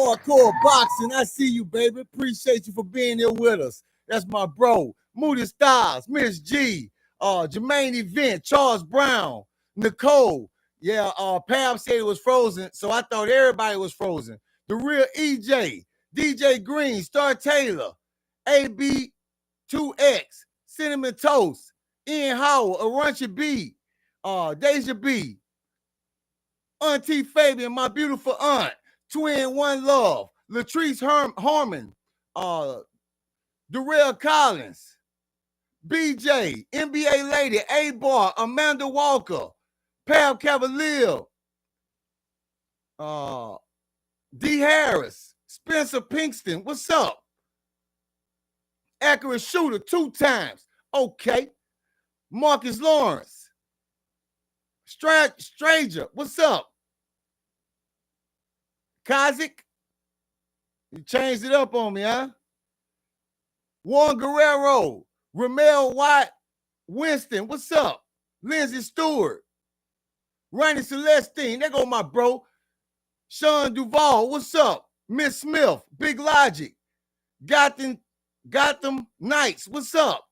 Hardcore Boxing. I see you, baby. Appreciate you for being here with us. That's my bro. Moody Styles, Miss G, Jermaine Event, Charles Brown, Nicole. Yeah, Pam said it was frozen, so I thought everybody was frozen. The real EJ, DJ Green, Star Taylor, AB2X, Cinnamon Toast, Ian Howell, Aruncha B, Deja B, Auntie Fabian, my beautiful aunt, Twin One Love, Latrice Harmon, Darrell Collins, BJ, NBA Lady, A-Bar, Amanda Walker, Pam Cavalier, D. Harris, Spencer Pinkston, what's up? Accurate Shooter 2 times. Okay. Marcus Lawrence. Stranger, what's up? Kazik, you changed it up on me, huh? Juan Guerrero, Ramel White, Winston, what's up? Lindsey Stewart, Randy Celestine, there go my bro. Sean Duvall, what's up? Miss Smith, Big Logic, Gotham Knights, what's up?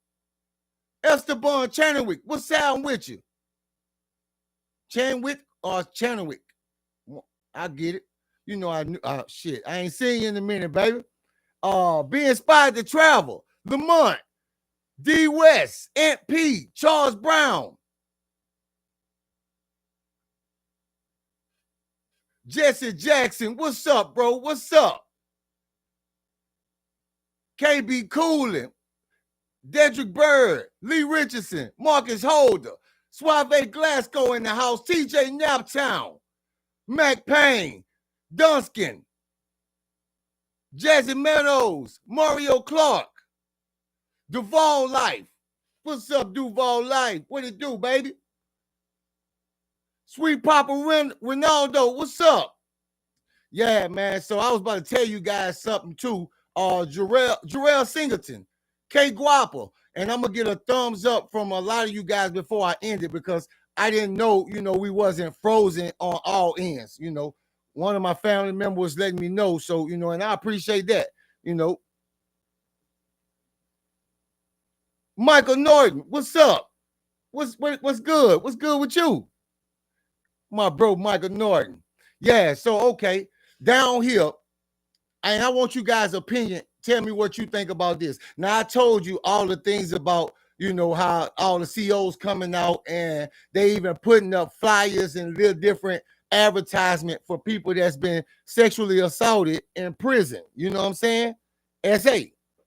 Esteban Chanwick, what's sound with you? Chanwick or Chanwick? I get it. You know, I ain't seen you in a minute, baby. Be inspired to travel. Lamont, D. West, Aunt P, Charles Brown, Jesse Jackson, what's up, bro? What's up? KB Coolin, Dedrick Bird, Lee Richardson, Marcus Holder, Suave Glasgow in the house, TJ Naptown, Mac Payne, Dunskin, Jazzy Meadows, Mario Clark, Duval Life. What's up, Duval Life? What it do, baby? Sweet Papa Ronaldo, what's up? Yeah, man. So I was about to tell you guys something too. Jarrell Singleton, K Guapo, and I'm gonna get a thumbs up from a lot of you guys before I end it because I didn't know, we wasn't frozen on all ends. One of my family members letting me know, so and I appreciate that. Michael Norton, what's up? What's good? What's good with you? My bro, Michael Norton. Yeah, so okay, down here, and I want you guys' opinion. Tell me what you think about this. Now, I told you all the things about, how all the CEOs coming out and they even putting up flyers and little different advertisement for people that's been sexually assaulted in prison. You know what I'm saying? SA.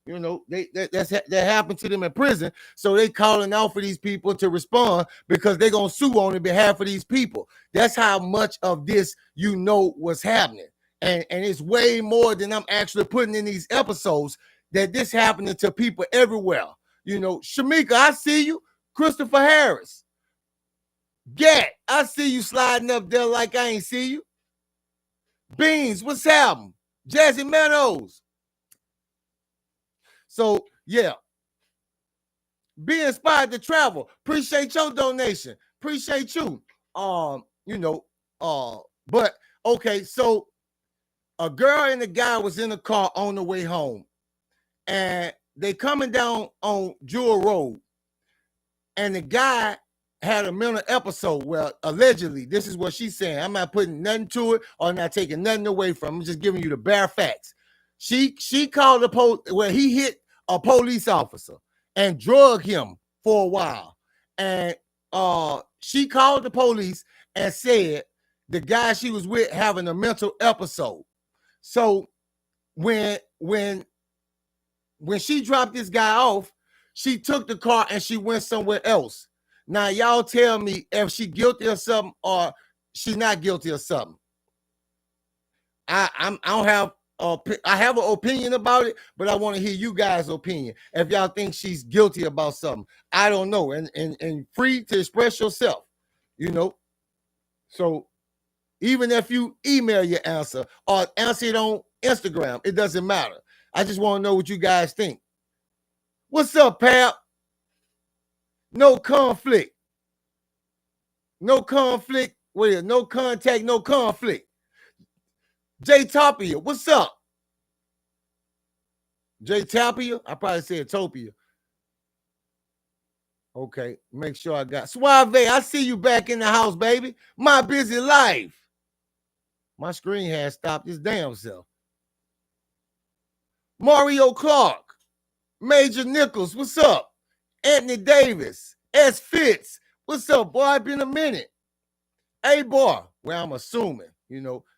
That happened to them in prison. So they calling out for these people to respond because they're going to sue on the behalf of these people. That's how much of this was happening. And it's way more than I'm actually putting in these episodes that this happening to people everywhere. Shamika, I see you. Christopher Harris. Gat, I see you sliding up there like I ain't see you. Beans, what's happening? Jazzy Meadows. So, yeah. Be inspired to travel. Appreciate your donation. Appreciate you. But okay, so a girl and a guy was in the car on the way home, and they coming down on Jewel Road, and the guy had a mental episode. Well, allegedly, this is what she's saying. I'm not putting nothing to it or not taking nothing away from it. I'm just giving you the bare facts. She called the police. Well, he hit a police officer and drug him for a while, and she called the police and said the guy she was with having a mental episode. So when she dropped this guy off, she took the car and she went somewhere else. Now, y'all tell me if she guilty of something or she's not guilty of something. I have an opinion about it, but I want to hear you guys' opinion. If y'all think she's guilty about something, I don't know. And free to express yourself, So even if you email your answer or answer it on Instagram, it doesn't matter. I just want to know what you guys think. What's up, Pap? No conflict. No conflict. Wait, no contact, no conflict. Jay Tapia, what's up? Jay Tapia? I probably said Topia. Okay, make sure I got Suave. I see you back in the house, baby. My busy life. My screen has stopped its damn self. Mario Clark, Major Nichols, what's up? Anthony Davis, S. Fitz, what's up, boy? Been a minute. A boy, well, I'm assuming,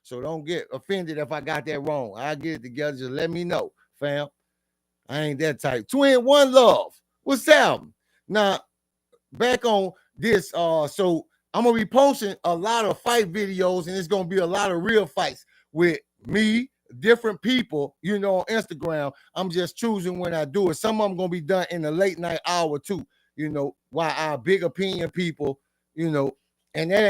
so don't get offended if I got that wrong. I'll get it together. Just let me know, fam. I ain't that type. Twin One Love, what's up? Now, back on this, so I'm gonna be posting a lot of fight videos, and it's gonna be a lot of real fights with me, different people, on Instagram. I'm just choosing when I do it. Some of them gonna be done in the late night hour too, while our big opinion people, and that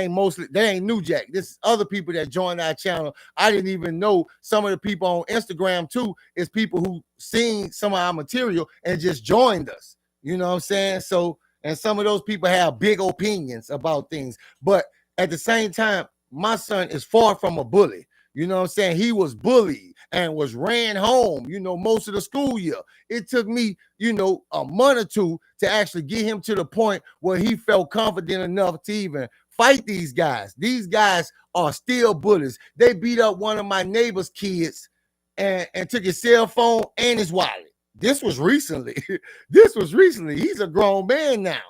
ain't New Jack. This is other people that joined our channel. I didn't even know some of the people on Instagram too is people who seen some of our material and just joined us. You know what I'm saying? So, and some of those people have big opinions about things. But at the same time, my son is far from a bully. You know what I'm saying? He was bullied and was ran home, most of the school year. It took me, a month or two to actually get him to the point where he felt confident enough to even fight these guys. These guys are still bullies. They beat up one of my neighbor's kids and took his cell phone and his wallet. This was recently. He's a grown man now.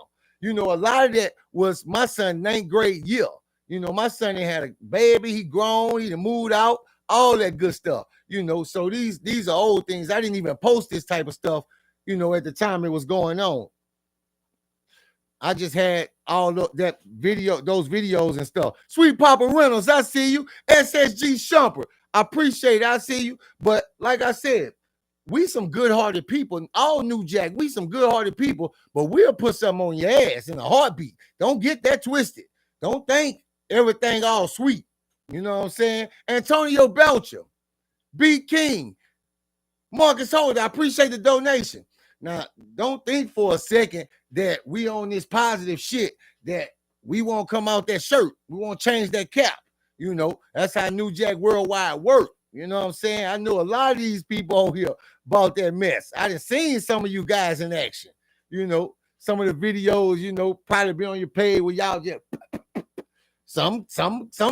A lot of that was my son 9th grade year. My son had a baby, he grown, he moved out, all that good stuff. So these are old things. I didn't even post this type of stuff, at the time it was going on. I just had all those videos and stuff. Sweet Papa Reynolds, I see you. SSG Shumper, I appreciate it. I see you. But like I said, we some good-hearted people. All New Jack, we some good-hearted people, but we'll put something on your ass in a heartbeat. Don't get that twisted. Don't think everything all sweet. You know what I'm saying? Antonio Belcher, B. King, Marcus Holder, I appreciate the donation. Now, don't think for a second that we on this positive shit that we won't come out that shirt. We won't change that cap. That's how New Jack Worldwide work. You know what I'm saying? I know a lot of these people on here about that mess. I done seen some of you guys in action. Some of the videos, probably be on your page where y'all just some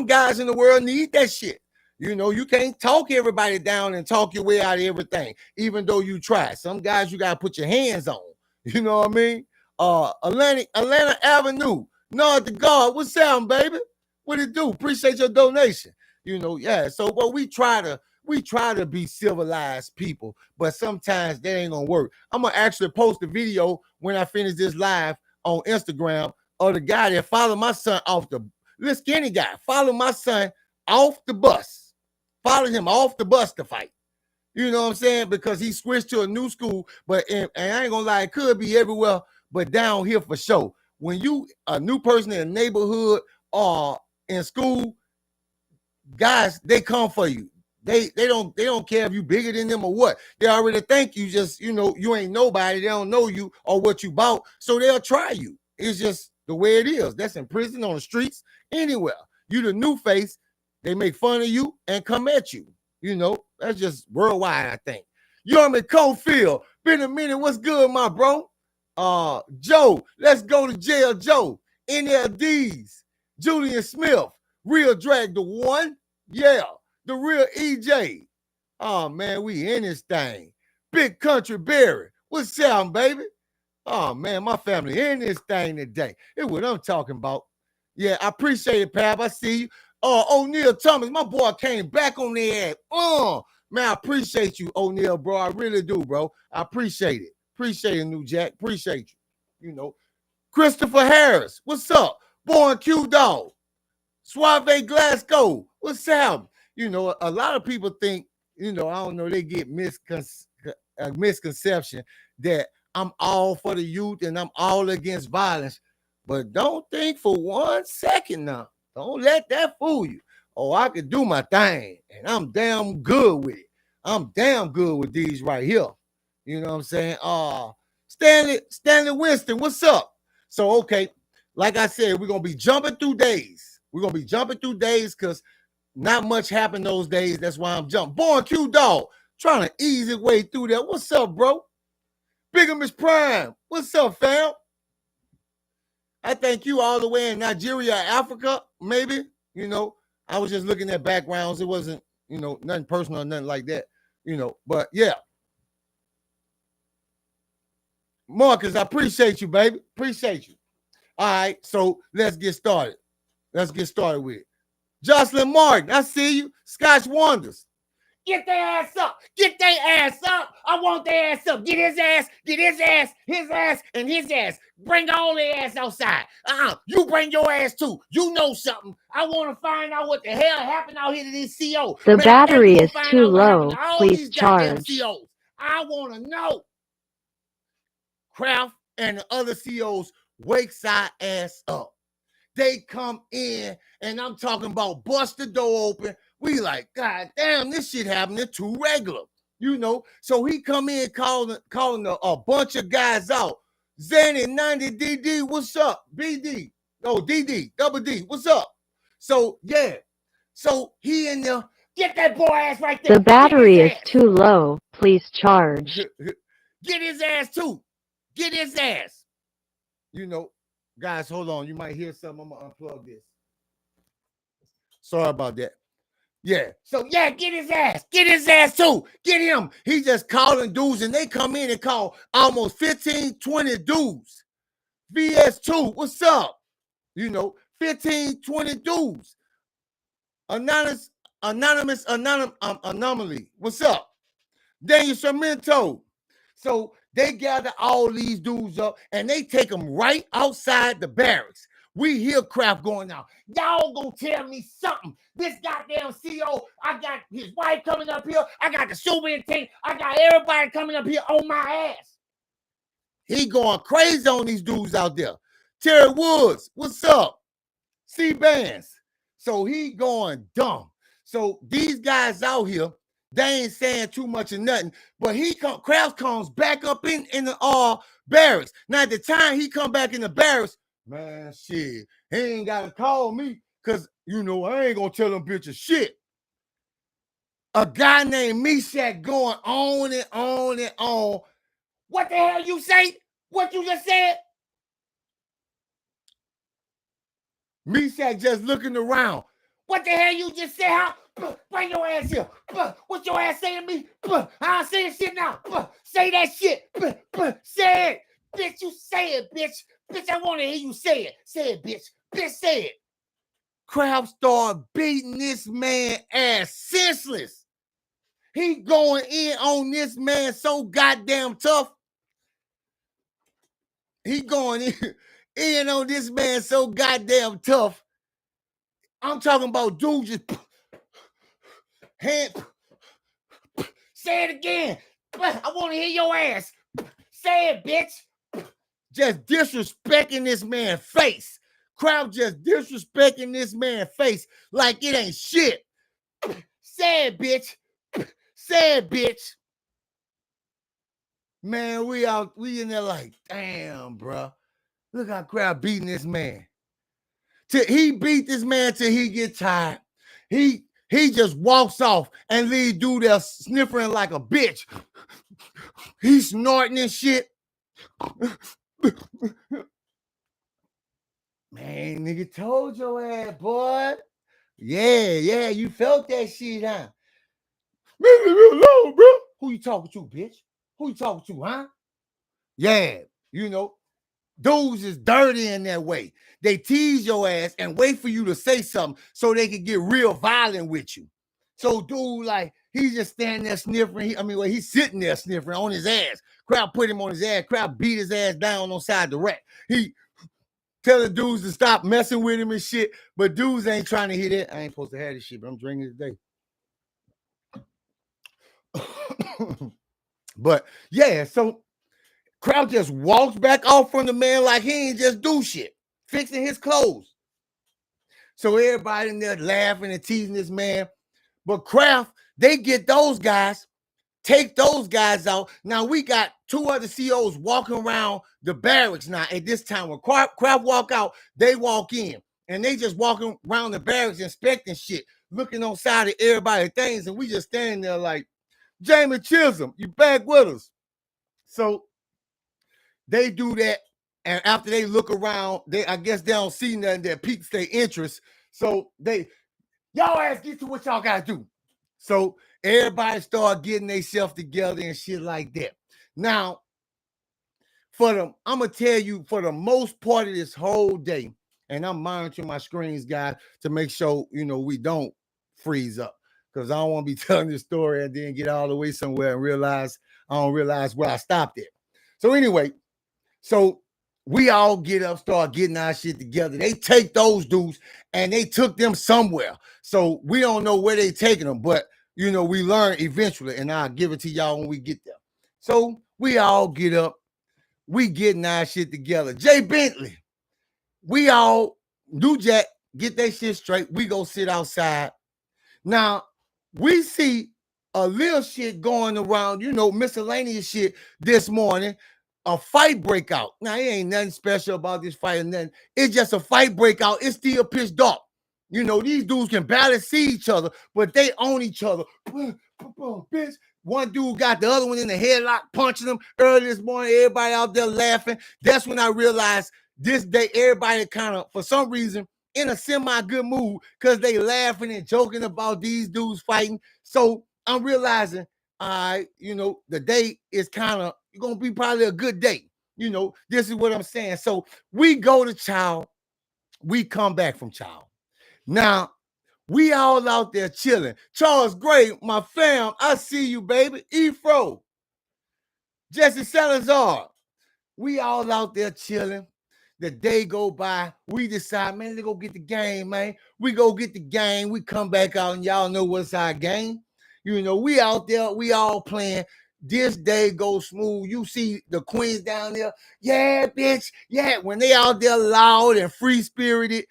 guys in the world need that shit. You can't talk everybody down and talk your way out of everything, even though you try. Some guys you gotta put your hands on. You know what I mean? Atlanta Avenue, North to God. What's up, baby? What it do? Appreciate your donation. Yeah. So, but we try to be civilized people, but sometimes that ain't gonna work. I'm gonna actually post a video when I finish this live on Instagram of the guy that followed my son off the this skinny guy. Follow my son off the bus. Follow him off the bus to fight. You know what I'm saying? Because he switched to a new school, and I ain't gonna lie, it could be everywhere, but down here for sure. When you a new person in a neighborhood or in school, guys, they come for you. They don't care if you bigger than them or what. They already think you just, you ain't nobody. They don't know you or what you bought, so they'll try you. It's just the way it is. That's in prison, on the streets, anywhere. You the new face, they make fun of you and come at you. That's just worldwide, I think. Yorman Cofield, been a minute. What's good, my bro? Joe, let's go to jail, Joe. NLDs, Julian Smith, Real Drag the One. Yeah, the real EJ. Oh, man, we in this thing. Big Country Barry. What's up, baby? Oh, man, my family in this thing today. It's what I'm talking about. Yeah, I appreciate it, Pap. I see you. O'Neal Thomas, my boy came back on their ass. Man, I appreciate you, O'Neal, bro. I really do, bro. I appreciate it. Appreciate it, New Jack. Appreciate you. Christopher Harris, what's up? Born Q Dog. Suave Glasgow, what's up? A lot of people think, I don't know, they get a misconception that I'm all for the youth and I'm all against violence. But don't think for 1 second now. Don't let that fool you. Oh, I can do my thing, and I'm damn good with it. I'm damn good with these right here. You know what I'm saying? Stanley Winston, what's up? So, okay, like I said, we're going to be jumping through days. We're going to be jumping through days because not much happened those days. That's why I'm jumping. Born Q Dog, trying to ease his way through that. What's up, bro? Bigger Miss Prime. What's up, fam? I think you all the way in Nigeria, Africa, maybe. You know, I was just looking at backgrounds. It wasn't, you know, nothing personal or nothing like that. You know, but yeah. Marcus, I appreciate you, baby. Appreciate you. All right, so let's get started. Let's get started with it. Jocelyn Martin, I see you. Scotch Wonders. Get their ass up. Get their ass up. I want their ass up. Get his ass, his ass, and his ass. Bring all their ass outside. You bring your ass too. You know something. I want to find out what the hell happened out here to these COs. The battery is too low. Please charge. COs. I want to know. Kraft and the other COs wake side ass up. They come in, and I'm talking about bust the door open. We like, God damn, this shit happening too regular, you know. So he come in calling a bunch of guys out. Zanny 90 DD, what's up? BD, no DD, double D, what's up? So yeah, so he in there. Get that boy ass right there. The battery is too low. Please charge. Get his ass too. Get his ass. You know, guys, hold on. You might hear something. I'm gonna unplug this. Sorry about that. Yeah. So yeah, get his ass. Get his ass too. Get him. He just calling dudes, and they come in and call almost 15, 20 dudes. VS2, what's up? You know, 15, 20 dudes. Anonymous anomaly. What's up? Daniel Sarmento. So they gather all these dudes up and they take them right outside the barracks. We hear Kraft going out. Y'all gonna tell me something. This goddamn CO, I got his wife coming up here. I got the superintendent. I got everybody coming up here on my ass. He going crazy on these dudes out there. Terry Woods, what's up? C-Bands. So he going dumb. So these guys out here, they ain't saying too much of nothing, but Kraft comes back up in the barracks. Now at the time he come back in the barracks, man, shit, he ain't gotta call me, cause you know I ain't gonna tell them bitches shit. A guy named Meshack going on and on and on. What the hell you say? What you just said? Meshack just looking around. What the hell you just said? Huh? Bring your ass here. What your ass saying to me? I'll say shit now. Say that shit. Say it. Bitch, you say it, bitch. Bitch, I want to hear you say it. Say it, bitch. Bitch, say it. Kraft started beating this man ass senseless. He going in on this man so goddamn tough. He going in on this man so goddamn tough. I'm talking about dude just hand. Say it again. I want to hear your ass. Say it, bitch. Just disrespecting this man's face. Kraft just disrespecting this man's face like it ain't shit. Say it, bitch. Say it, bitch. Man, we in there like, damn, bro. Look how Kraft beating this man. He beat this man till he get tired. He just walks off and leave dude there sniffing like a bitch. He's snorting and shit. Man, nigga told your ass, boy. Yeah, you felt that shit, huh? Leave me alone, bro. Who you talking to, bitch? Who you talking to, huh? Yeah, you know, dudes is dirty in that way. They tease your ass and wait for you to say something so they can get real violent with you. So dude, like, he's just standing there sniffing. He's sitting there sniffing on his ass. Kraft put him on his ass. Kraft beat his ass down on side the rack. He tell the dudes to stop messing with him and shit, but dudes ain't trying to hear that. I ain't supposed to have this shit, but I'm drinking today. But yeah, so Kraft just walks back off from the man like he ain't just do shit, fixing his clothes. So everybody in there laughing and teasing this man. But Kraft, they get those guys, take those guys out. Now we got two other COs walking around the barracks now at this time. When Kraft walk out, they walk in. And they just walking around the barracks inspecting shit. looking on side of everybody's things, and we just standing there like, Jamie Chisholm, you back with us. So they do that, and after they look around, I guess they don't see nothing that piques their interest. So y'all ass get to what y'all gotta do. So everybody start getting themselves together and shit like that. Now, I'm gonna tell you, for the most part of this whole day, and I'm monitoring my screens, guys, to make sure we don't freeze up, because I don't want to be telling this story and then get all the way somewhere and I don't realize where I stopped at. So anyway, so we all get up, start getting our shit together. They take those dudes and they took them somewhere. So we don't know where they taking them, but we learn eventually, and I'll give it to y'all when we get there. So we all get up, we getting our shit together. Jay Bentley, we all, New Jack, get that shit straight. We go sit outside. Now, we see a little shit going around, miscellaneous shit this morning. A fight breakout. Now, it ain't nothing special about this fight or nothing. It's just a fight breakout. It's still pitch dark. These dudes can barely see each other, but they own each other. Bitch. One dude got the other one in the headlock, punching them early this morning. Everybody out there laughing. That's when I realized this day, everybody kind of, for some reason, in a semi-good mood, because they laughing and joking about these dudes fighting. So I'm realizing, all right, the day is kind of going to be probably a good day. This is what I'm saying. So we go to Chow. We come back from Chow. Now, we all out there chilling. Charles Gray, my fam, I see you, baby. Efro, Jesse Salazar. We all out there chilling. The day go by. We decide, man, let's go get the game, man. We go get the game. We come back out, and y'all know what's our game. We out there. We all playing. This day goes smooth. You see the queens down there. Yeah, bitch. Yeah, when they out there loud and free-spirited,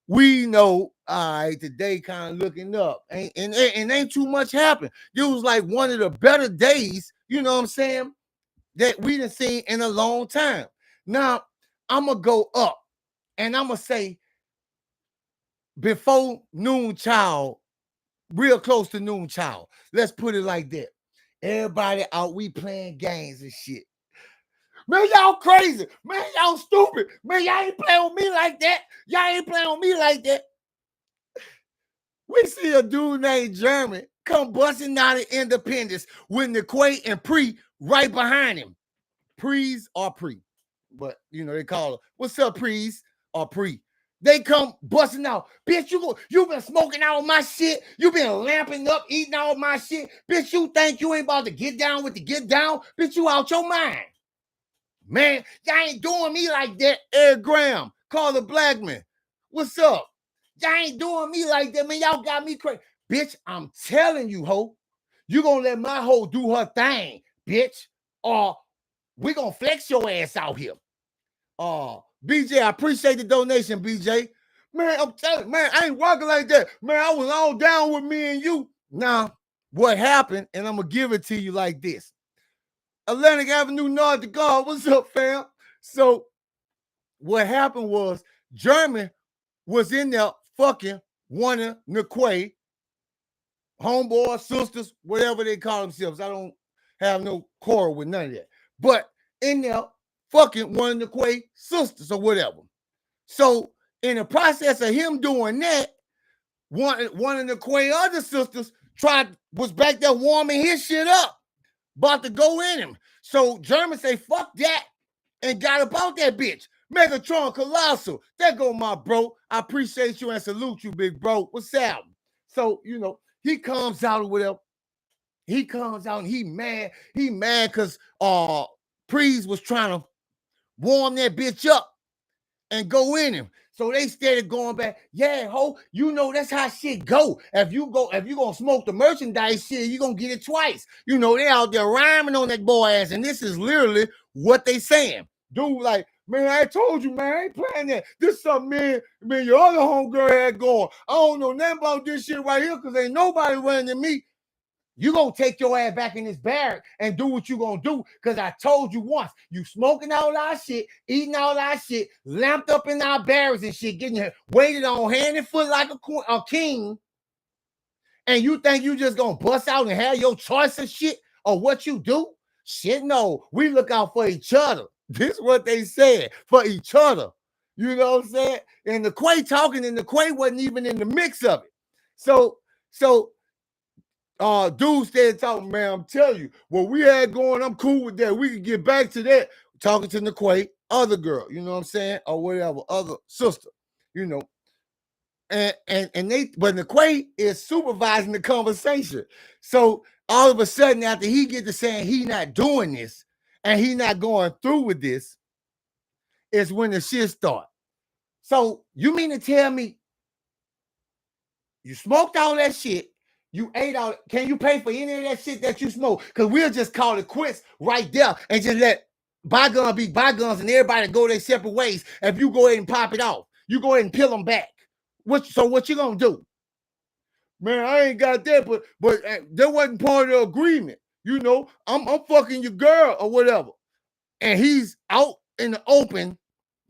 we know, all right, today kind of looking up. And ain't too much happened. It was like one of the better days, you know what I'm saying, that we done seen in a long time. Now, I'm going to go up, and I'm going to say, before noon child, real close to noon child. Let's put it like that. Everybody out, we playing games and shit. Man, y'all crazy. Man, y'all stupid. Man, y'all ain't playing with me like that. Y'all ain't playing with me like that. We see a dude named Jeremy come busting out of Independence with Niquay and Pre right behind him. Pre's or Pre. But, they call her, what's up, Pre's or Pre? They come busting out. Bitch, you been smoking out my shit. You been lamping up, eating all my shit. Bitch, you think you ain't about to get down with the get down? Bitch, you out your mind. Man, y'all ain't doing me like that. Ed Graham, Carla Blackman. What's up? Y'all ain't doing me like that, man. Y'all got me crazy. Bitch, I'm telling you, ho. You gonna let my hoe do her thing, bitch. Or we gonna flex your ass out here. BJ, I appreciate the donation, BJ. Man, I'm telling you, man, I ain't walking like that. Man, I was all down with me and you. Now, what happened, and I'm going to give it to you like this. Atlantic Avenue, North Dakota, what's up, fam? So, what happened was, Jeremy was in there fucking one of Niquay, homeboys, sisters, whatever they call themselves. I don't have no quarrel with none of that. But in there, fucking one of the Niquay sisters or whatever. So in the process of him doing that, one of the Niquay other sisters was back there warming his shit up, about to go in him. So Jeremy say, fuck that, and got about that bitch. Megatron Colossal. There go my bro. I appreciate you and salute you, big bro. What's up? So, he comes out or whatever. He comes out and he mad. He mad because Prees was trying to warm that bitch up and go in him. So they started going back. Yeah, ho, that's how shit go. If you gonna smoke the merchandise shit, you gonna get it twice. They out there rhyming on that boy ass, and this is literally what they saying. Dude, like, man, I told you, man, I ain't playing that. This is something, man, your other homegirl had going. I don't know nothing about this shit right here because ain't nobody running to me. You gonna take your ass back in this barrack and do what you gonna do, because I told you once, you smoking all our shit, eating all our shit, lamped up in our barracks and shit, getting waited on hand and foot like a king. And you think you just gonna bust out and have your choice of shit or what you do? Shit, no. We look out for each other. This is what they said, for each other. You know what I'm saying? And the Quay talking, and the Quay wasn't even in the mix of it. So dude started talking, man. I'm telling you, what we had going, I'm cool with that. We can get back to that. Talking to the other girl, you know what I'm saying? Or whatever, other sister, you know. And they, but the is supervising the conversation. So all of a sudden, after he get to saying he not doing this and he not going through with this, is when the shit start. So you mean to tell me you smoked all that shit, you ate all, can you pay for any of that shit that you smoked? Because we'll just call it quits right there and just let bygones be bygones and everybody go their separate ways. If you go ahead and pop it off, you go ahead and peel them back. What you gonna do? Man, I ain't got that, but that wasn't part of the agreement. You know, I'm fucking your girl or whatever. And he's out in the open,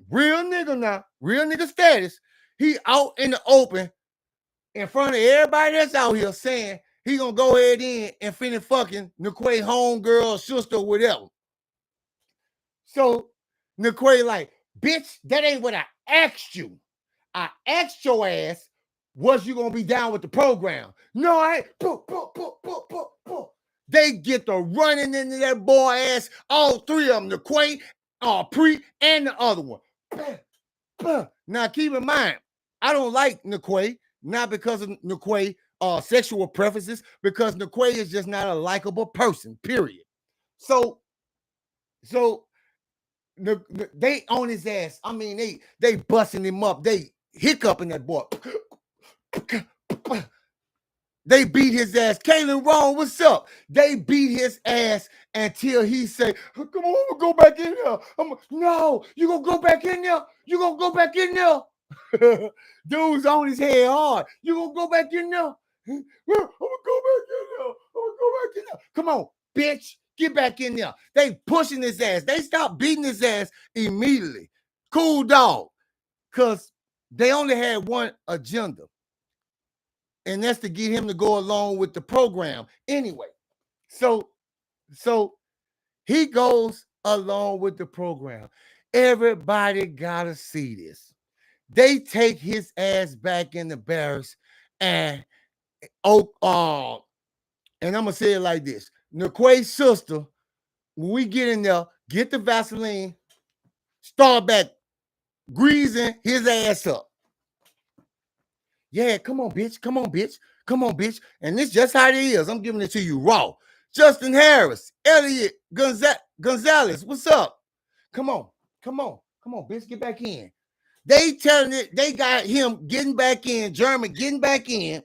real nigga now, real nigga status. He out in the open in front of everybody that's out here saying he gonna go ahead in and finish fucking Niquay homegirl, sister, or whatever. So Niquay like, bitch, that ain't what I asked you. I asked your ass, was you gonna be down with the program? No, I ain't. They get to running into that boy ass, all three of them, Niquay, Pre, and the other one. Now keep in mind, I don't like Niquay, not because of Niquay sexual preferences, because Niquay is just not a likable person, period. So they on his ass. I mean, they busting him up. They hiccuping that boy. They beat his ass. Kaylin Wrong, what's up? They beat his ass until he said, come on, I'm gonna go back in there. No, you gonna go back in there? You gonna go back in there? Dude's on his head hard. You gonna go back in there? I'm gonna go back in there. I'm gonna go back in there. Come on, bitch. Get back in there. They pushing his ass. They stopped beating his ass immediately. Cool dog. Because they only had one agenda. And that's to get him to go along with the program. Anyway, so he goes along with the program. Everybody gotta see this. They take his ass back in the barracks and and I'm gonna say it like this. Niquay's sister, when we get in there, get the Vaseline, start back greasing his ass up. Yeah, come on, bitch. Come on, bitch. Come on, bitch. And this just how it is. I'm giving it to you raw. Justin Harris, Elliot Gonzalez, what's up? Come on, bitch, get back in. They telling it, they got him getting back in, German getting back in.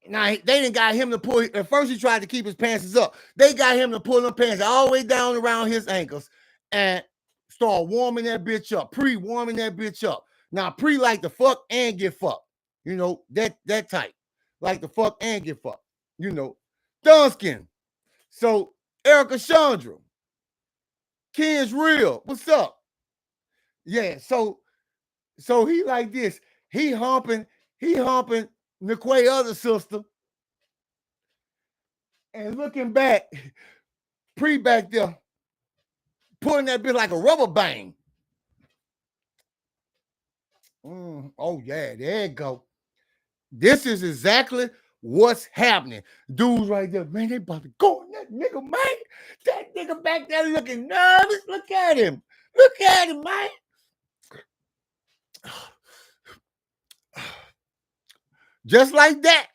Now, they didn't got him to pull, at first he tried to keep his pants up. They got him to pull them pants all the way down around his ankles and start warming that bitch up, pre-warming that bitch up. Now, Pre like to fuck and get fucked. You know, that type. Like to fuck and get fucked. You know, Dunskin. So, Erica Chandra. Ken's real. What's up? Yeah, so he like this. He humping Niquay other sister. And looking back, Pre back there, pulling that bitch like a rubber bang. Oh, yeah, there you go. This is exactly what's happening. Dudes right there, man, they about to go on that nigga, man. That nigga back there looking nervous. Look at him. Look at him, man. Just like that.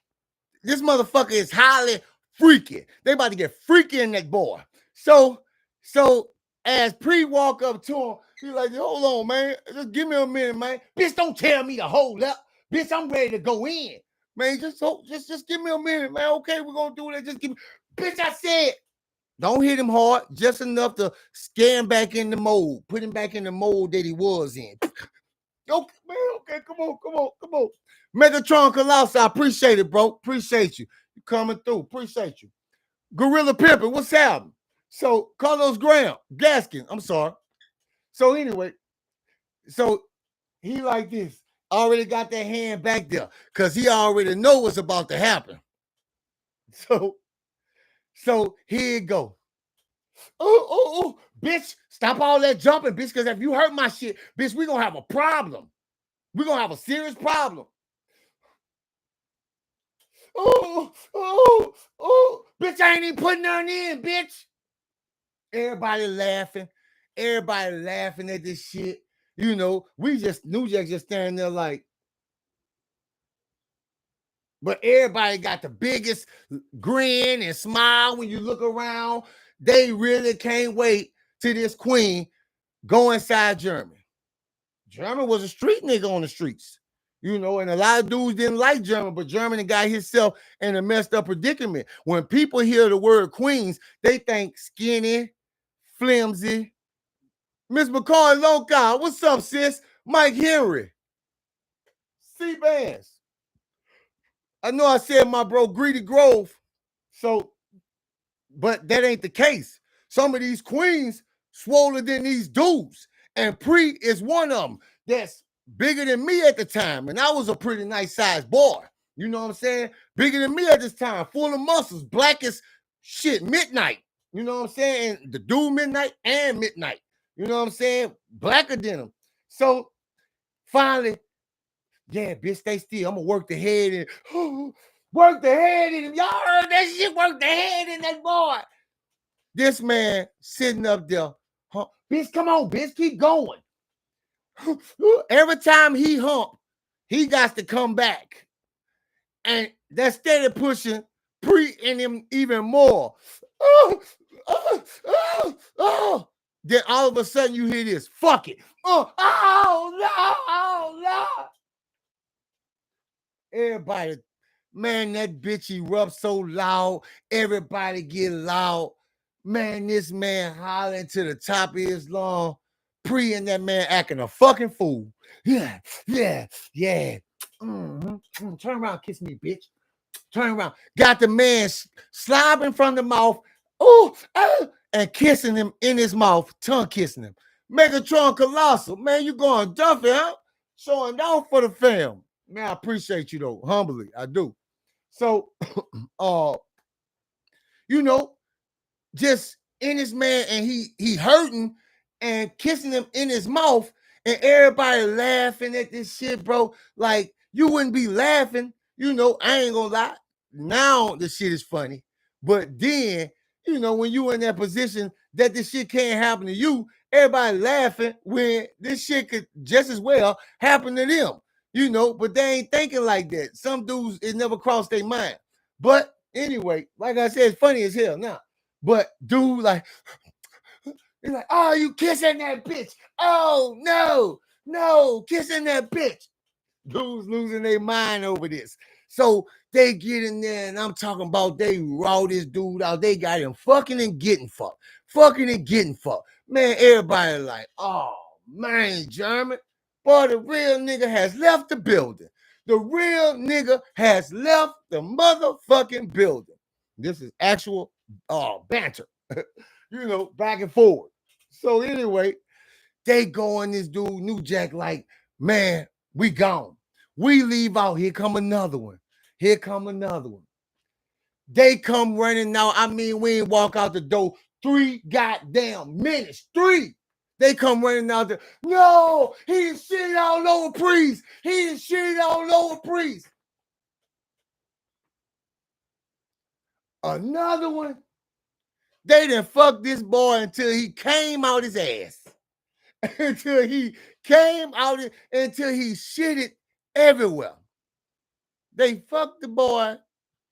This motherfucker is highly freaky. They about to get freaky in that boy. So as Pre walk up to him, he's like, hold on, man. Just give me a minute, man. Bitch, don't tell me to hold up. Bitch, I'm ready to go in. Man, just give me a minute, man. Okay, we're gonna do that. Just give me. Bitch, I said, don't hit him hard, just enough to scare him back in the mold. Put him back in the mold that he was in. Okay, man, okay, come on. Megatron Colossal, I appreciate it, bro. Appreciate you. You coming through. Appreciate you. Gorilla Pimpin', what's happening? So, Carlos Graham, Gaskin, I'm sorry. So, anyway, so he like this. already got that hand back there because he already know what's about to happen. So here it go. Oh, bitch, stop all that jumping, bitch, because if you hurt my shit, bitch, we gonna have a problem. We gonna have a serious problem. Oh, bitch, I ain't even putting none in, bitch. Everybody laughing at this shit. You know, Newjack just standing there like, but everybody got the biggest grin and smile when you look around. They really can't wait till this queen go inside German. German was a street nigga on the streets, you know, and a lot of dudes didn't like German, but German got himself in a messed up predicament. When people hear the word queens, they think skinny, flimsy. Miss McCoy Loca, what's up, sis? Mike Henry. C-Bands. I know I said my bro Greedy Grove, so, but that ain't the case. Some of these queens swoller than these dudes, and Pre is one of them that's bigger than me at the time, and I was a pretty nice sized boy. You know what I'm saying? Bigger than me at this time, full of muscles, black as shit, midnight. You know what I'm saying? And the dude midnight and midnight. You know what I'm saying? Blacker than him. So finally, yeah, bitch, stay still. I'm gonna work the head and work the head in him. Y'all heard that shit? Work the head in that boy. This man sitting up there, bitch, come on, bitch, keep going. Every time he hump, he got to come back. And that steady pushing Pre in him even more. Then all of a sudden you hear this, fuck it. No. Everybody, man, that bitch erupts so loud. Everybody get loud. Man, this man hollering to the top of his lung. Pre and that man acting a fucking fool. Yeah. Turn around, kiss me, bitch. Turn around. Got the man slobbing from the mouth. And kissing him in his mouth, tongue kissing him. Megatron Colossal, man, you going Duffy, huh? Showing down for the fam. Man, I appreciate you though, humbly, I do. So, you know, just in his man, and he hurting and kissing him in his mouth, and everybody laughing at this shit, bro. Like, you wouldn't be laughing, you know, I ain't gonna lie. Now the shit is funny. But then, you know, when you in that position that this shit can't happen to you, everybody laughing when this shit could just as well happen to them, you know, but they ain't thinking like that. Some dudes, it never crossed their mind. But anyway, like I said, it's funny as hell now. But dude, like, he's like, oh, you kissing that bitch. Oh, no, kissing that bitch. Dudes losing their mind over this. So they get in there, and I'm talking about they raw this dude out. They got him fucking and getting fucked. Man, everybody like, oh, man, German. Boy, the real nigga has left the building. The real nigga has left the motherfucking building. This is actual banter, you know, back and forward. So anyway, they go on this dude, Newjack, like, man, we gone. We leave out. Here come another one. They come running out. I mean, we ain't walk out the door 3 goddamn minutes. 3. They come running out there. No, he done shit all over Priest. Another one. They done fucked this boy until he came out his ass. until he shitted everywhere. They fucked the boy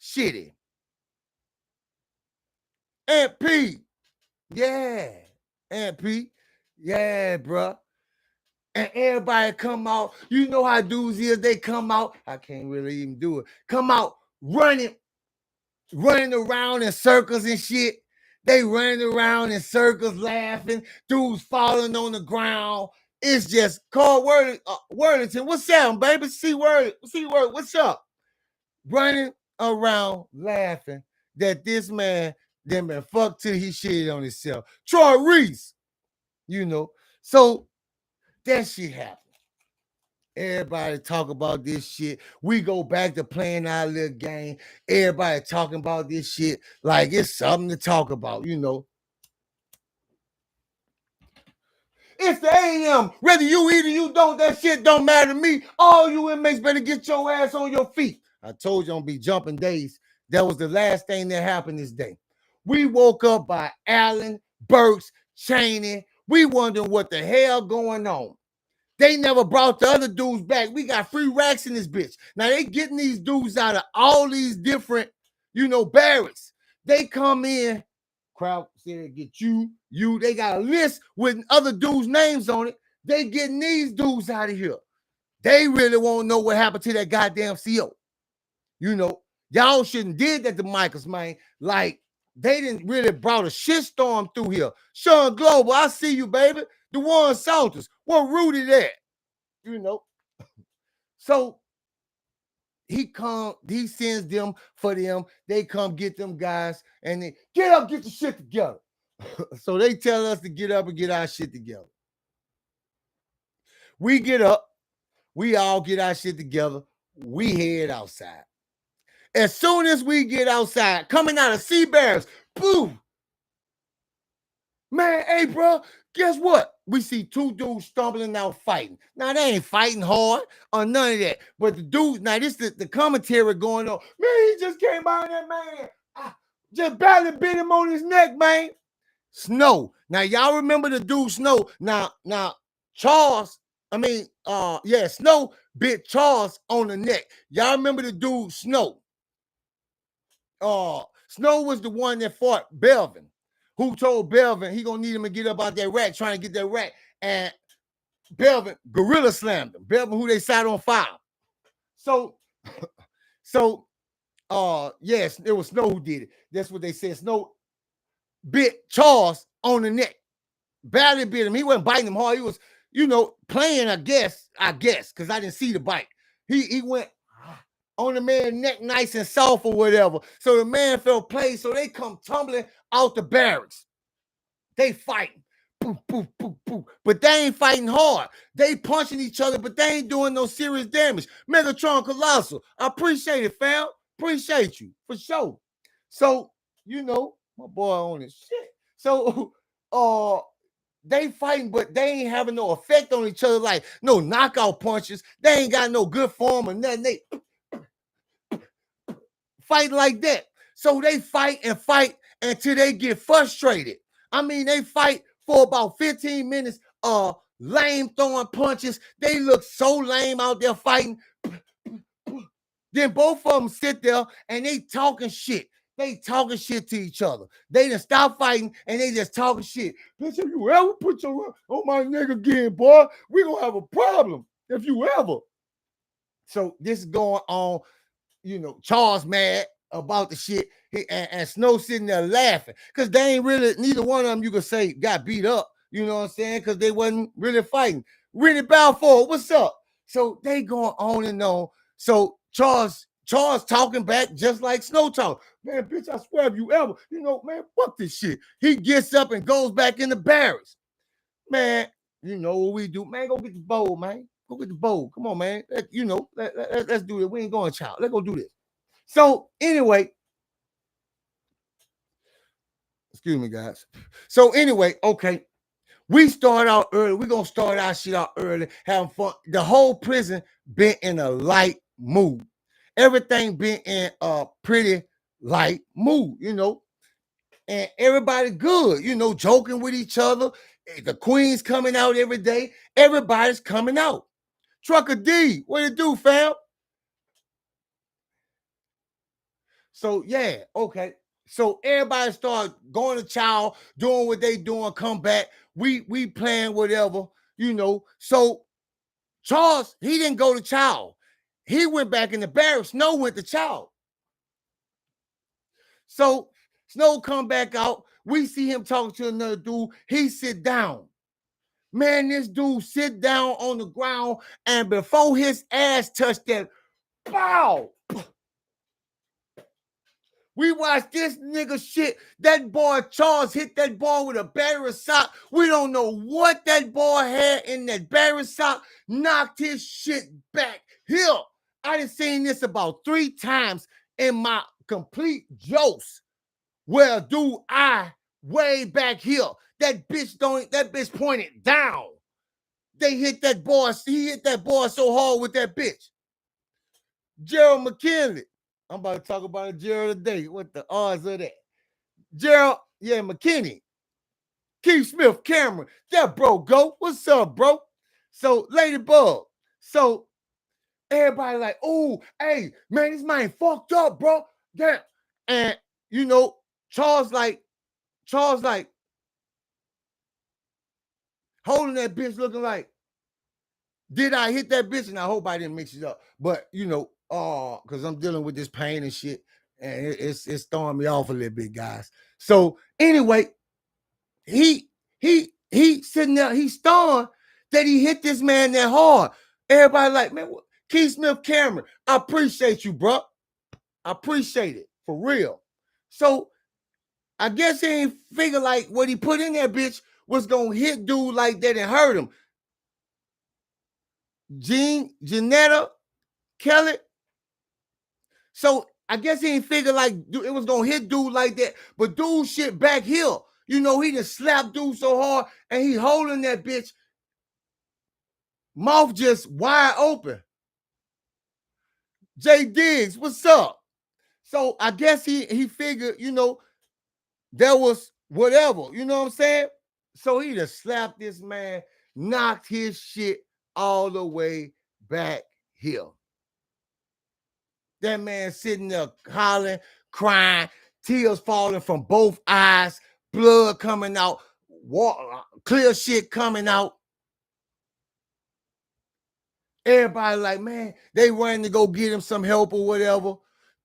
shitty. Aunt P. Yeah. Aunt P. Yeah, bruh. And everybody come out. You know how dudes is. They come out. I can't really even do it. Come out running around in circles and shit. They running around in circles laughing. Dudes falling on the ground. It's just called Worthington. What's up, baby? See word. What's up? Running around laughing that this man then been fucked till he shitted on himself. Troy Reese, you know. So that shit happened. Everybody talk about this shit. We go back to playing our little game. Everybody talking about this shit like it's something to talk about, you know. It's the AM. Whether you eat or you don't, that shit don't matter to me. All you inmates better get your ass on your feet. I told you I'm gonna be jumping days. That was the last thing that happened this day. We woke up by Allen, Burks, Cheney. We wondering what the hell going on. They never brought the other dudes back. We got free racks in this bitch. Now they getting these dudes out of all these different, barracks. They come in, crowd said get you. They got a list with other dudes' names on it. They getting these dudes out of here. They really won't know what happened to that goddamn CO. Y'all shouldn't did that to Michaels, man. Like, they didn't really brought a shitstorm through here. Sean Global, I see you, baby. The Warren Salters. What Rudy at? So he sends them for them. They come get them guys and they get up, get your shit together. So they tell us to get up and get our shit together. We get up, we all get our shit together, we head outside. As soon as we get outside, coming out of Sea Bears, boom. Man, hey, bro, guess what? We see two dudes stumbling out fighting. Now, they ain't fighting hard or none of that. But the dudes, now this is the commentary going on. Man, he just came by that man. Just barely bit him on his neck, man. Snow. Now, y'all remember the dude Snow. Now, Charles, Snow bit Charles on the neck. Y'all remember the dude Snow. Snow was the one that fought Belvin, who told Belvin he gonna need him to get up out that rack, trying to get that rack, and Belvin gorilla slammed him. Belvin, who they sat on fire. Yes, it was Snow who did it. That's what they said. Snow bit Charles on the neck, badly bit him. He wasn't biting him hard. He was, playing. I guess, because I didn't see the bite. He went on the man's neck nice and soft or whatever. So the man felt play. So they come tumbling out the barracks. They fighting. Boop, boop, boop, boop. But they ain't fighting hard. They punching each other, but they ain't doing no serious damage. Megatron Colossal, I appreciate it, fam. Appreciate you, for sure. So, my boy on his shit. So, they fighting, but they ain't having no effect on each other, like no knockout punches. They ain't got no good form or nothing. They fight like that. So they fight until they get frustrated. I mean, they fight for about 15 minutes, lame throwing punches. They look so lame out there fighting. Then both of them sit there and they talking shit. They talking shit to each other. They done stop fighting and they just talking shit. Bitch, if you ever put your on my nigga again, boy, we gonna have a problem if you ever. So this is going on. Charles mad about the shit, and Snow sitting there laughing because they ain't really, neither one of them you could say got beat up, you know what I'm saying, because they wasn't really fighting. Rennie Balfour, what's up? So they going on and on. So Charles talking back just like Snow talk. Man, bitch, I swear if you ever, man, fuck this shit. He gets up and goes back in the barracks. Man, you know what we do. Man, go get the bowl, man. Go get the bowl. Come on, man. Let's do it. We ain't going, child. Let's go do this. So anyway, excuse me, guys. So anyway, okay. We start out early. We're going to start our shit out early, having fun. The whole prison been in a light mood. Everything been in a pretty light mood, and everybody good, joking with each other. The queen's coming out every day. Everybody's coming out. Trucker D, what it do, fam? So, yeah, okay. So everybody start going to chow, doing what they doing, come back. We playing whatever, So Charles, he didn't go to chow. He went back in the barracks. Snow went to chow. So Snow come back out. We see him talking to another dude. He sit down. Man, this dude sit down on the ground, and before his ass touched that, pow! We watched this nigga shit. That boy Charles hit that ball with a battery sock. We don't know what that boy had in that battery sock. Knocked his shit back here. I done seen this about 3 times in my complete jokes. Well, dude, way back here. That bitch pointed down. They hit that boy. He hit that boy so hard with that bitch. Gerald McKinley. I'm about to talk about Gerald today. What the odds of that? Gerald, yeah, McKinney. Keith Smith, Cameron. That bro, go. What's up, bro? So, Ladybug. So, everybody like, oh, hey, man, this man fucked up, bro. Damn. And, you know, Charles like, holding that bitch looking like, did I hit that bitch? And I hope I didn't mix it up. But, you know, because I'm dealing with this pain and shit. And it's throwing me off a little bit, guys. So, anyway, he sitting there, he's stunned that he hit this man that hard. Everybody like, man, Keith Smith Cameron, I appreciate you, bro. I appreciate it, for real. So, I guess he ain't figure like what he put in that bitch was gonna hit dude like that and hurt him. Janetta Kelly. So I guess he ain't figure like it was gonna hit dude like that, but dude shit back here. You know, he just slapped dude so hard and he holding that bitch mouth just wide open. Jay Diggs, what's up? So I guess he figured, you know, there was whatever, you know what I'm saying? So he just slapped this man, knocked his shit all the way back here. That man sitting there hollering, crying, tears falling from both eyes, blood coming out, clear shit coming out. Everybody like, man, they running to go get him some help or whatever.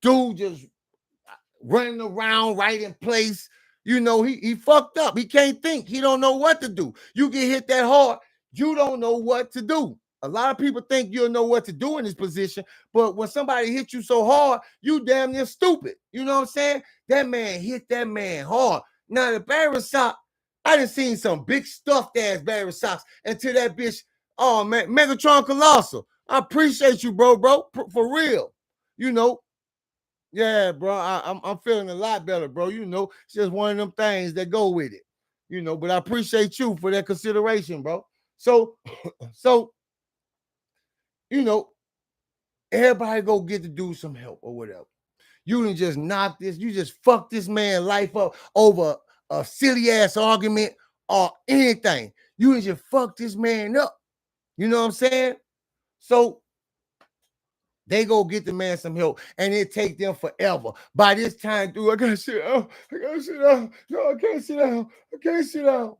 Dude just running around right in place. You know, he fucked up. He can't think. He don't know what to do. You get hit that hard, you don't know what to do. A lot of people think you'll know what to do in this position, but when somebody hits you so hard, you damn near stupid. You know what I'm saying? That man hit that man hard. Now, the Barry sock, I done seen some big stuffed ass Barry socks until that bitch, oh man, Megatron Colossal. I appreciate you, bro, for real. You know, yeah, bro, I'm feeling a lot better, bro. You know, it's just one of them things that go with it. You know, but I appreciate you for that consideration, bro. So, you know, everybody go get to do some help or whatever. You didn't just knock this, you just fuck this man's life up over a silly ass argument or anything. You didn't just fuck this man up. You know what I'm saying? So they go get the man some help, and it take them forever. By this time, dude, I gotta sit down. I gotta sit down. No, I can't sit down. I can't sit down.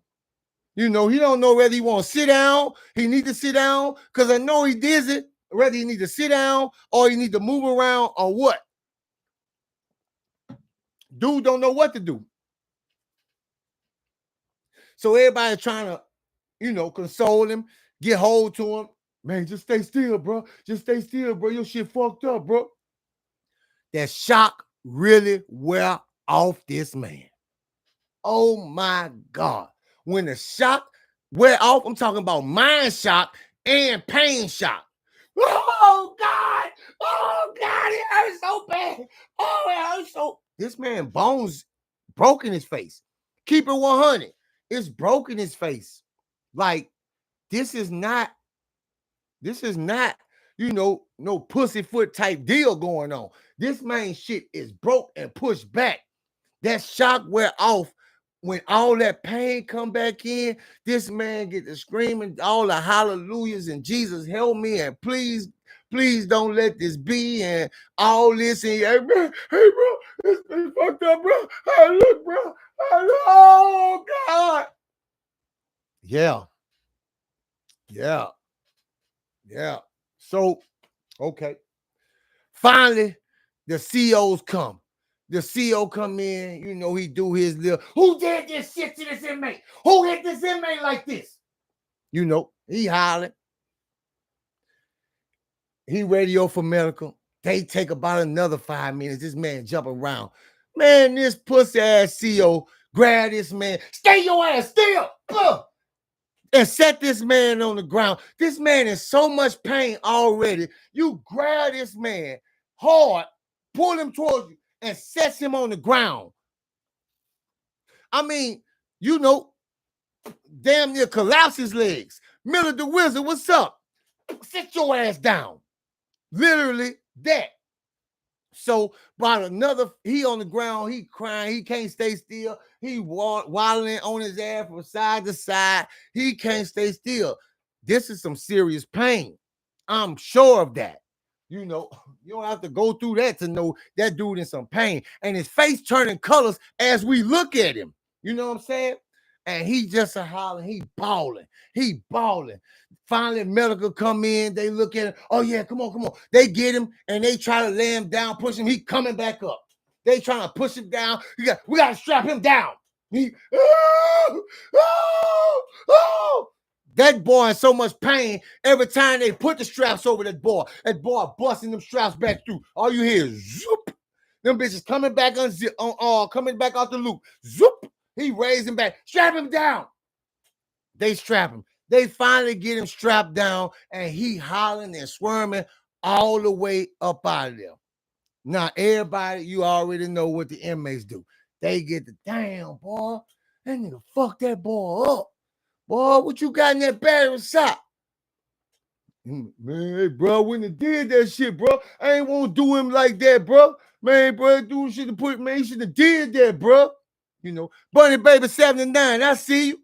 You know, he don't know whether he want to sit down. He need to sit down because I know he dizzy. Whether he need to sit down or he need to move around or what. Dude don't know what to do. So everybody trying to, you know, console him, get hold to him. Man, just stay still, bro. Just stay still, bro. Your shit fucked up, bro. That shock really wear off this man. Oh my God. When the shock wear off, I'm talking about mind shock and pain shock. Oh God. Oh God, it hurts so bad. Oh, it hurts so. This man bones broke in his face. Keep it 100. It's broke in his face. Like, this is not, you know, no pussyfoot type deal going on. This man shit is broke and pushed back. That shock wear off. When all that pain come back in, this man get to screaming all the hallelujahs and Jesus help me and please don't let this be and all this and hey bro, it's fucked up, bro. Hey, look, bro. Oh God. Yeah. So, okay. Finally, the COs come. The CO come in, you know, he do his little, who did this shit to this inmate? Who hit this inmate like this? You know, he hollering. He radio for medical. They take about another 5 minutes. This man jump around. Man, this pussy ass CEO grab this man, stay your ass still, and set this man on the ground. This man in so much pain already. You grab this man hard, pull him towards you, and sets him on the ground. I mean, you know, damn near collapse his legs. Miller the Wizard, what's up? Sit your ass down. Literally that. So about another, he on the ground, he crying, he can't stay still. He waddling on his ass from side to side. He can't stay still. This is some serious pain. I'm sure of that. You know, you don't have to go through that to know that dude in some pain. And his face turning colors as we look at him. You know what I'm saying? And he just a hollering, he bawling. He bawling. Finally, medical come in. They look at him. Oh, yeah, come on. They get him, and they try to lay him down, push him. He coming back up. They trying to push him down. We got to strap him down. He, that boy in so much pain. Every time they put the straps over that boy busting them straps back through. All you hear is zoop. Them bitches coming back coming back out the loop. Zoop. He raised him back. Strap him down. They strap him. They finally get him strapped down, and he hollering and squirming all the way up out of there. Now, everybody, you already know what the inmates do. They get the damn, boy. That nigga fuck that boy up. Boy, what you got in that battery sock? Man, hey, bro, when they did that shit, bro, I ain't want to do him like that, bro. Man, bro, dude should have put, man, he should have did that, bro. You know, Bunny Baby 79, I see you.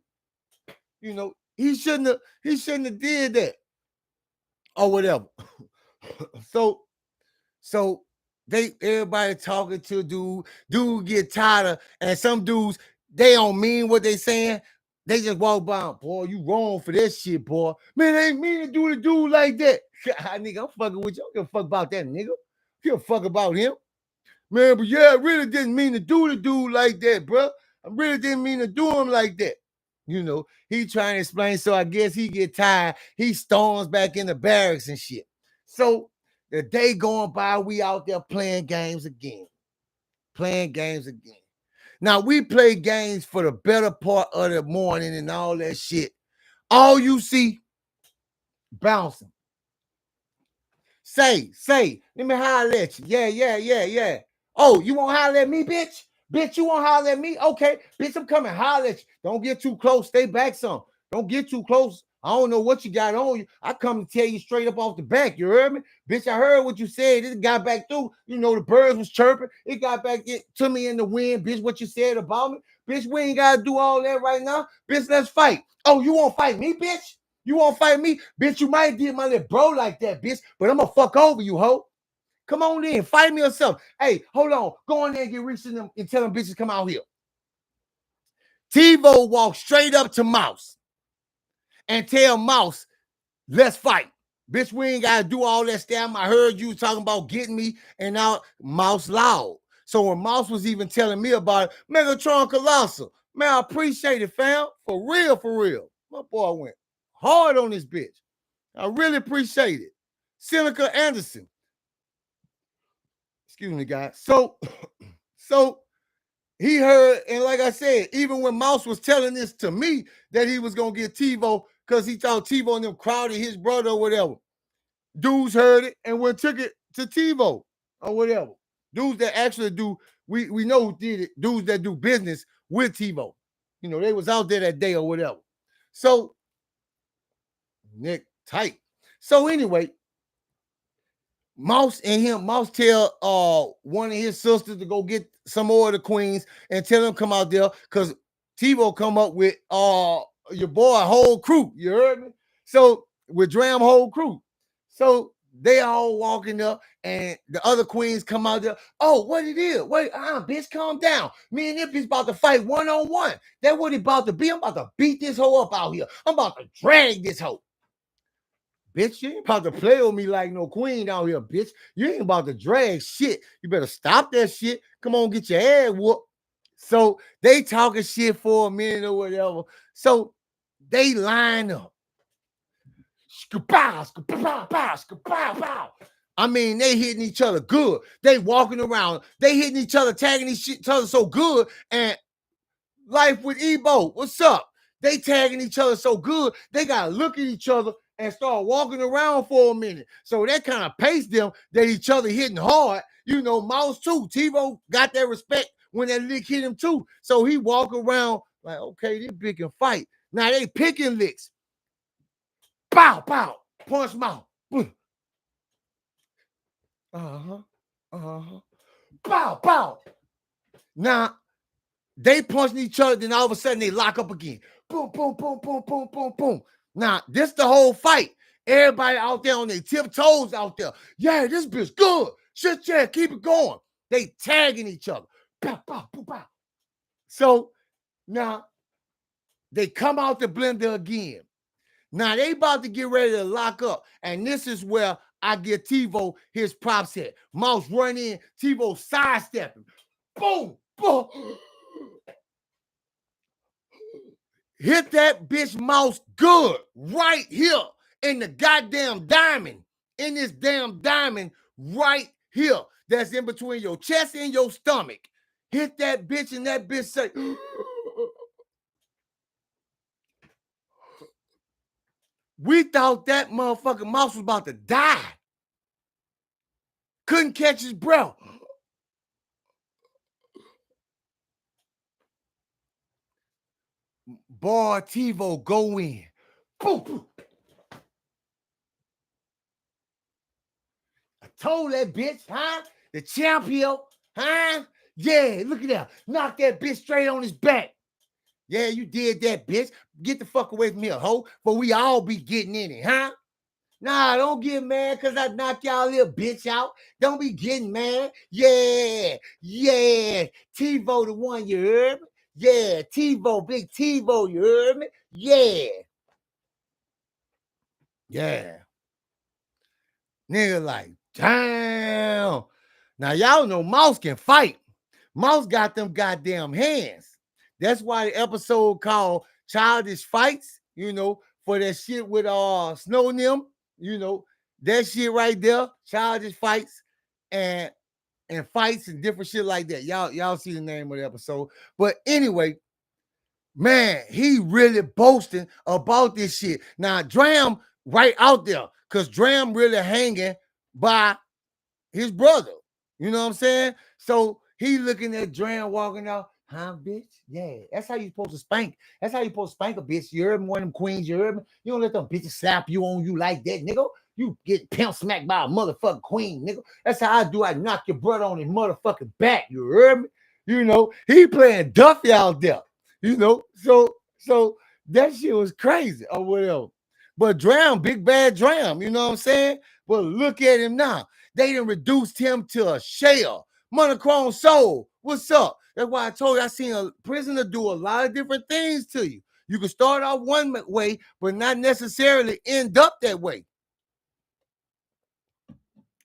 You know, he shouldn't have did that. Or whatever. So everybody talking to dude get tired of, and some dudes, they don't mean what they saying. They just walk by, boy, you wrong for that shit, boy. Man, they ain't mean to do the dude like that. Nigga, I'm fucking with you. I don't give a fuck about that, nigga. I give a fuck about him. Man, but yeah, I really didn't mean to do the dude like that, bro. I really didn't mean to do him like that. You know, he trying to explain, so I guess he get tired. He storms back in the barracks and shit. So the day going by, we out there playing games again. Now, we play games for the better part of the morning and all that shit. All you see, bouncing. Say, let me holler at you. Yeah. Oh, you won't holler at me, bitch? Bitch, you won't holler at me? Okay, bitch, I'm coming holler at you. Don't get too close. Stay back some. Don't get too close. I don't know what you got on you. I come to tell you straight up off the back. You heard me? Bitch, I heard what you said. It got back through. You know, the birds was chirping. It got back to me in the wind. Bitch, what you said about me. Bitch, we ain't got to do all that right now. Bitch, let's fight. Oh, you won't fight me, bitch? You won't fight me? Bitch, you might did my little bro like that, bitch, but I'm going to fuck over you, ho. Come on in. Fight me or something. Hey, hold on. Go in there and get rich in them and tell them bitches come out here. TiVo walked straight up to Mouse and tell Mouse, let's fight. Bitch, we ain't got to do all that stuff. I heard you talking about getting me, and now Mouse loud. So when Mouse was even telling me about it, Megatron Colossal, man, I appreciate it, fam. For real. My boy went hard on this bitch. I really appreciate it. Seneca Anderson. Excuse me, guys. So he heard, and like I said, even when Mouse was telling this to me that he was going to get TiVo because he thought TiVo and them crowded his brother or whatever, dudes heard it and went took it to TiVo or whatever. Dudes that actually do, we know who did it, dudes that do business with TiVo. You know, they was out there that day or whatever. So, Nick, tight. So anyway, Mouse tell one of his sisters to go get some more of the queens and tell them come out there because TiVo come up with your boy whole crew. You heard me? So with Dram whole crew. So they all walking up and the other queens come out there. Oh, what it is? Wait, bitch, calm down. Me and this bitch about to fight one-on-one. That's what it about to be. I'm about to beat this hoe up out here. I'm about to drag this hoe. Bitch, you ain't about to play with me like no queen out here, bitch. You ain't about to drag shit. You better stop that shit. Come on, get your ass whooped. So they talking shit for a minute or whatever. So they line up. I mean, they hitting each other good. They walking around. They hitting each other, tagging each other so good. And Life with Ebo, what's up? They tagging each other so good, they got to look at each other and start walking around for a minute. So that kind of paced them that each other hitting hard. You know, Mouse too. TiVo got that respect when that lick hit him too. So he walk around like, okay, this bitch can fight. Now they picking licks. Pow, pow, punch mouth. Uh-huh. Uh-huh. Pow, pow. Now they punching each other, then all of a sudden they lock up again. Boom, boom, boom, boom, boom, boom, boom. Now, this the whole fight. Everybody out there on their tiptoes out there. Yeah, this bitch good. Shit, yeah, keep it going. They tagging each other. Pow, pow, pow, pow. So now they come out the blender again. Now they about to get ready to lock up. And this is where I give TiVo his props at. Mouse run in, TiVo sidestepping. Boom, boom. Hit that bitch Mouse good right here in the goddamn diamond. In this damn diamond right here. That's in between your chest and your stomach. Hit that bitch and that bitch say, we thought that motherfucking Mouse was about to die. Couldn't catch his breath. Boy, TiVo go in. Boom, boom. I told that bitch, huh? The champion, huh? Yeah, look at that. Knock that bitch straight on his back. Yeah, you did that, bitch. Get the fuck away from here, hoe. But we all be getting in it, huh? Nah, don't get mad because I knocked y'all little bitch out. Don't be getting mad. Yeah, yeah. TiVo the one, you heard me? Yeah, TiVo, big TiVo, you heard me? Yeah. Yeah. Nigga like, damn. Now y'all know Mouse can fight. Mouse got them goddamn hands. That's why the episode called Childish Fights, you know, for that shit with Snow and them, you know, that shit right there, Childish Fights and fights and different shit like that. Y'all see the name of the episode. But anyway, man, he really boasting about this shit. Now, Dram right out there, because Dram really hanging by his brother. You know what I'm saying? So he looking at Dram walking out. Huh, bitch? Yeah, that's how you supposed to spank. That's how you supposed to spank a bitch. You heard me, one of them queens, you heard me? You don't let them bitches slap you on you like that, nigga. You get pimp smacked by a motherfucking queen, nigga. That's how I do. I knock your brother on his motherfucking back. You heard me? You know, he playing Duffy out there. You know, so that shit was crazy or whatever. But Dram, big bad Dram, you know what I'm saying? But look at him now. They done reduced him to a shell. Monochrome soul. What's up? That's why I told you I seen a prisoner do a lot of different things to you. You can start off one way, but not necessarily end up that way.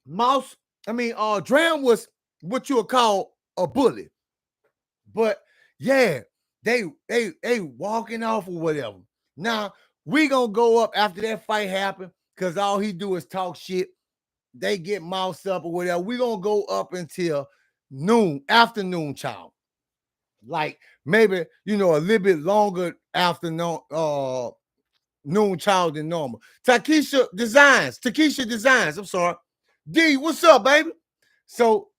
Dram was what you would call a bully. But yeah, they walking off or whatever. Now, we gonna go up after that fight happened, because all he do is talk shit. They get moused up or whatever. We gonna go up until afternoon, child. Like maybe, a little bit longer afternoon, noon child than normal. Takesha Designs. I'm sorry. D, what's up, baby? So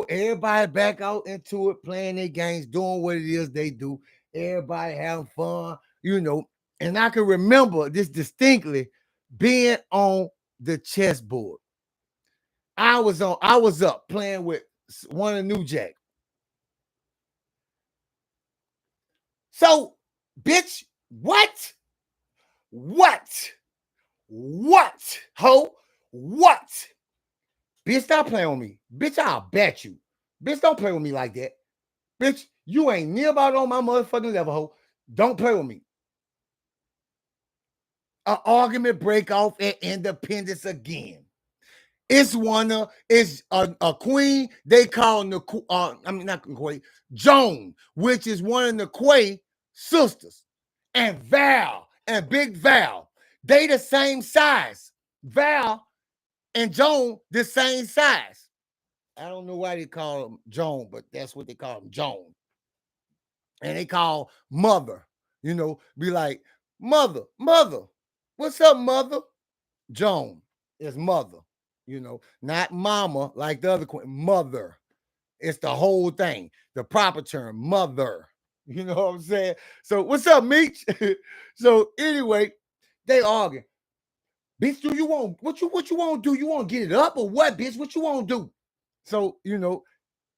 everybody back out into it, playing their games, doing what it is they do. Everybody having fun, And I can remember this distinctly, being on the chessboard. I was up playing with one of Newjack. So, bitch, what? Ho? What? Bitch, stop playing with me. Bitch, I'll bet you. Bitch, don't play with me like that. Bitch, you ain't near about on my motherfucking level, ho. Don't play with me. An argument break off at Independence again. It's a queen they call not Quay, Joan, which is one of the Quay sisters, and Val and Big Val. They the same size. Val and Joan the same size. I don't know why they call him Joan, but that's what they call him, Joan. And they call mother, be like, mother, what's up, mother? Joan is mother, not mama like the other queen, mother. It's the whole thing, the proper term, mother. You know what I'm saying? So what's up, Meech? So anyway, they argue. Bitch, do you want what you want to do? You want to get it up or what, bitch? What you want to do? So,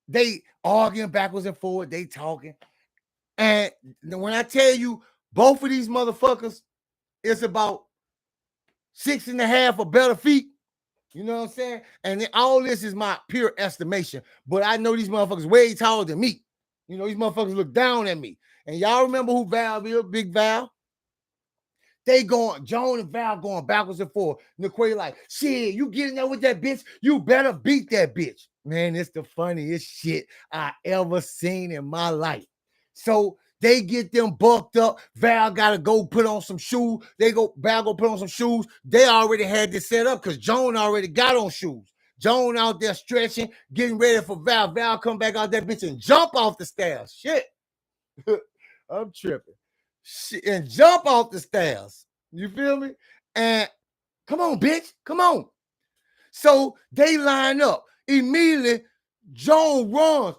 they arguing backwards and forward, they talking. And when I tell you both of these motherfuckers, it's about 6.5 or better feet. You know what I'm saying? And then all this is my pure estimation. But I know these motherfuckers way taller than me. These motherfuckers look down at me. And y'all remember who Val is, Big Val? They going, Joan and Val going backwards and forth. Niquay like, shit, you getting there with that bitch? You better beat that bitch. Man, it's the funniest shit I ever seen in my life. So they get them bucked up. Val got to go put on some shoes. Val go put on some shoes. They already had this set up because Joan already got on shoes. Joan out there stretching, getting ready for Val. Val come back out that bitch and jump off the stairs. Shit. I'm tripping. Shit, and jump off the stairs. You feel me? And come on, bitch. Come on. So they line up. Immediately, Joan runs,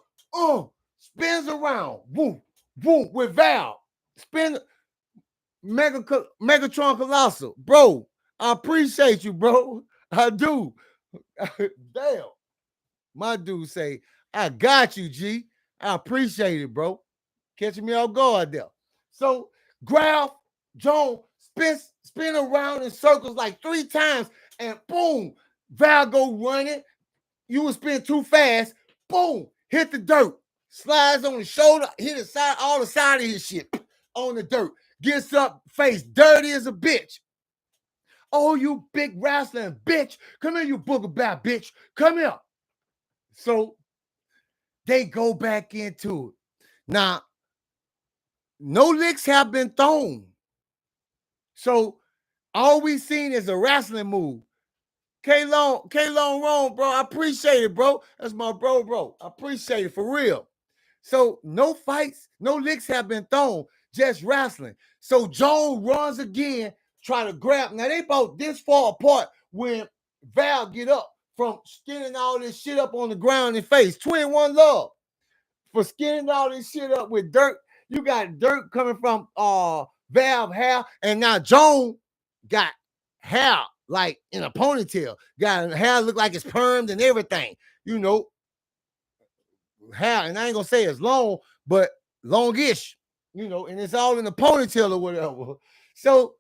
spins around, boom, boom, with Val. Spin Megatron Colossal. Bro, I appreciate you, bro. I do. Damn. My dude say, I got you, G. I appreciate it, bro. Catching me off guard there. So Graf, Joan, spin around in circles like 3 times, and boom, Val go running. You would spin too fast. Boom, hit the dirt. Slides on the shoulder, hit the side, all the side of his shit on the dirt. Gets up, face dirty as a bitch. Oh, you big wrestling bitch. Come here, you booger bat bitch. Come here. So they go back into it. Now, no licks have been thrown. So all we seen is a wrestling move. K-Long wrong, bro. I appreciate it, bro. That's my bro. I appreciate it for real. So no fights, no licks have been thrown, just wrestling. So Joan runs again, try to grab. Now they both this far apart when Val get up from skinning all this shit up on the ground and face. Twin One Love for skinning all this shit up with dirt. You got dirt coming from Val hair, and now Joan got hair like in a ponytail. Got hair look like it's permed and everything. Hair, and I ain't gonna say it's long, but longish, and it's all in a ponytail or whatever. So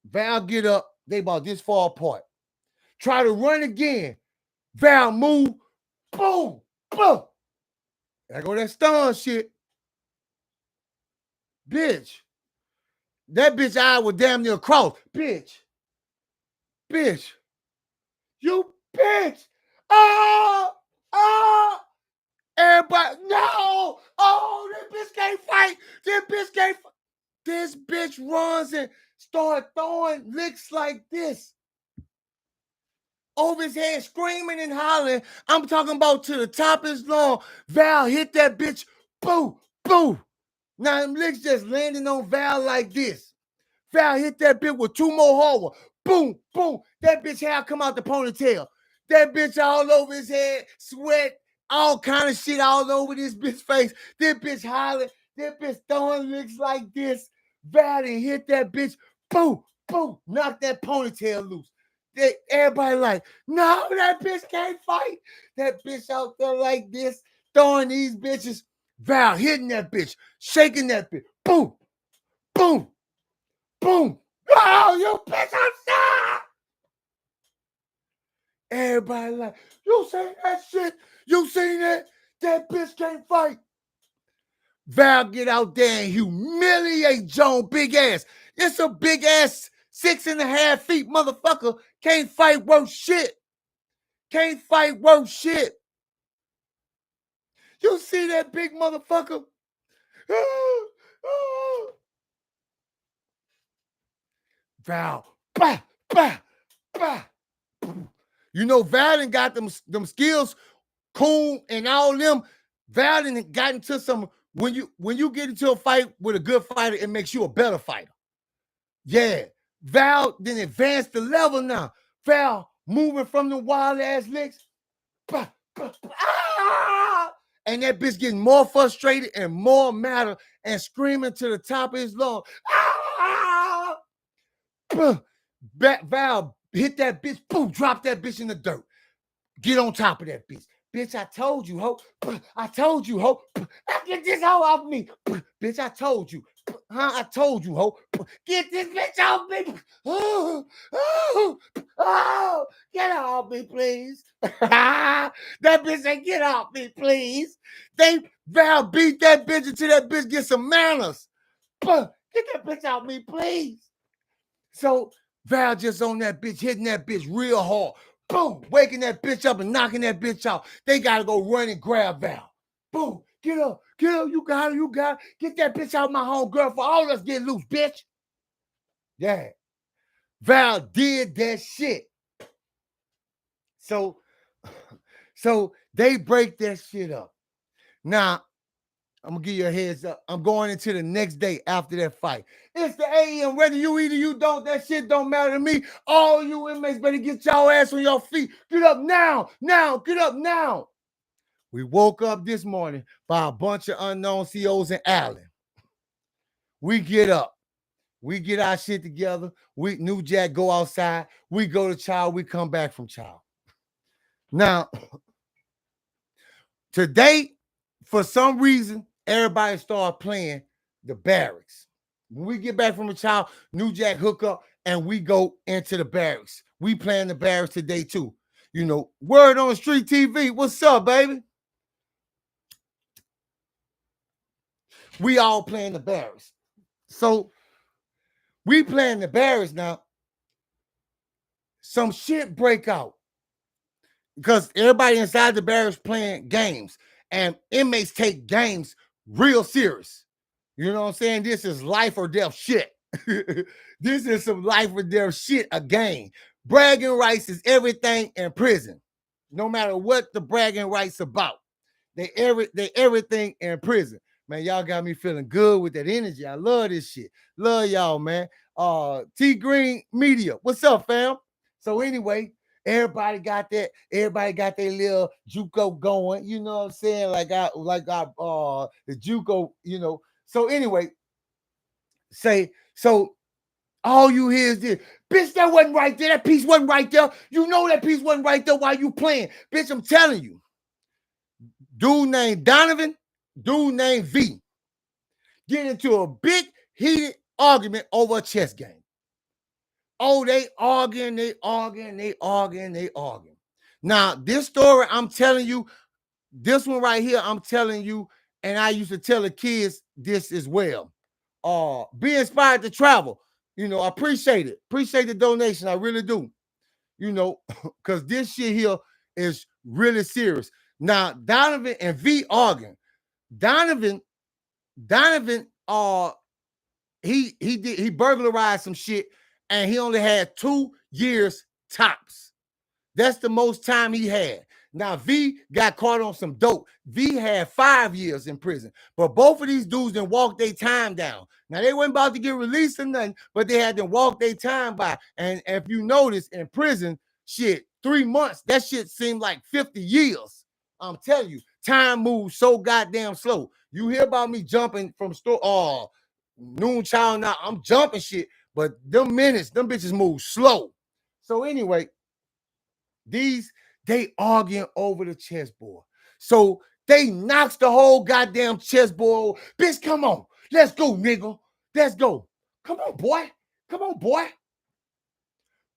Val get up, they about this far apart. Try to run again. Val move, boom, boom. There go that stun shit. Bitch. That bitch eye was damn near crossed. Bitch. You bitch. Everybody, no. Oh, this bitch can't fight. This bitch runs and start throwing licks like this over his head, screaming and hollering. I'm talking about to the top of his lung. Val hit that bitch. Boo, boo. Now them licks just landing on Val like this. Val hit that bitch with 2 more hard. Boom, boom. That bitch hair come out the ponytail. That bitch all over his head, sweat, all kind of shit all over this bitch face. This bitch hollering. This bitch throwing licks like this. Val and hit that bitch. Boom, boom. Knock that ponytail loose. Everybody like, no, that bitch can't fight. That bitch out there like this, throwing these bitches. Val hitting that bitch, shaking that bitch. Boom, boom, boom. Oh, you bitch, I'm sorry. Everybody like, you seen that shit? You seen that? That bitch can't fight. Val get out there and humiliate Joan big ass. It's a big ass 6.5 feet motherfucker. Can't fight worth shit. Can't fight worth shit. You see that big motherfucker? Val, bah, bah, bah. You know, Val got them skills, cool, and all them. Val got into some. When you get into a fight with a good fighter, it makes you a better fighter. Yeah, Val then advanced the level now. Val moving from the wild ass licks. And that bitch getting more frustrated and more madder and screaming to the top of his lungs. Val hit that bitch, boom, drop that bitch in the dirt. Get on top of that bitch. Bitch, I told you, ho. I told you, ho. Get this hoe off me. Bitch, I told you. I told you, ho. Get this bitch off me. Get off me, please. That bitch said, get off me, please. Val beat that bitch until that bitch get some manners. Get that bitch off me, please. So Val just on that bitch, hitting that bitch real hard. Boom, waking that bitch up and knocking that bitch out. They gotta go run and grab Val. Boom, get up, you got it. Get that bitch out my home, girl, for all of us get loose, bitch. Yeah. Val did that shit. So they break that shit up. Now, I'm gonna give you a heads up. I'm going into the next day after that fight. It's the AM. Whether you eat or you don't, that shit don't matter to me. All you inmates better get your ass on your feet. Get up now. Get up now. We woke up this morning by a bunch of unknown COs in Allen. We get up. We get our shit together. We New Jack go outside. We go to Child. We come back from Child. Now, today, for some reason, everybody started playing the barracks. When we get back from the Child, New Jack hook up and we go into the barracks. We playing the barracks today too. You know, word on the street TV. What's up, baby? We all playing the barracks. So we playing the barracks now. Some shit break out because everybody inside the barracks playing games, and inmates take games real serious. You know what I'm saying? This is life or death shit. This is some life or death shit, a game. Bragging rights is everything in prison. No matter what the bragging rights about. They everything in prison. Man, y'all got me feeling good with that energy. I love this shit. Love y'all, man. T Green Media. What's up, fam? So anyway, everybody got their little JUCO going. You know what I'm saying? Like the JUCO, you know. So anyway, so all you hear is this. Bitch, that wasn't right there. That piece wasn't right there. You know that piece wasn't right there while you playing. Bitch, I'm telling you. Dude named Donovan, dude named V. Get into a big heated argument over a chess game. Oh, they arguing. Now, this story I'm telling you, this one right here, I'm telling you, and I used to tell the kids this as well. Be inspired to travel. You know, I appreciate it. Appreciate the donation. I really do. You know, because this shit here is really serious. Now, Donovan and V arguing. Donovan, he burglarized some shit, and he only had 2 years tops. That's the most time he had. Now, V got caught on some dope. V had 5 years in prison. But both of these dudes didn't walk their time down. Now, they weren't about to get released or nothing, but they had to walk their time by. And if you notice, in prison, shit, 3 months, that shit seemed like 50 years. I'm telling you, time moves so goddamn slow. You hear about me jumping from noon child now, I'm jumping shit, but them minutes, them bitches move slow. So anyway, they arguing over the chessboard. So they knocks the whole goddamn chessboard. Bitch, come on. Let's go, nigga. Let's go. Come on, boy.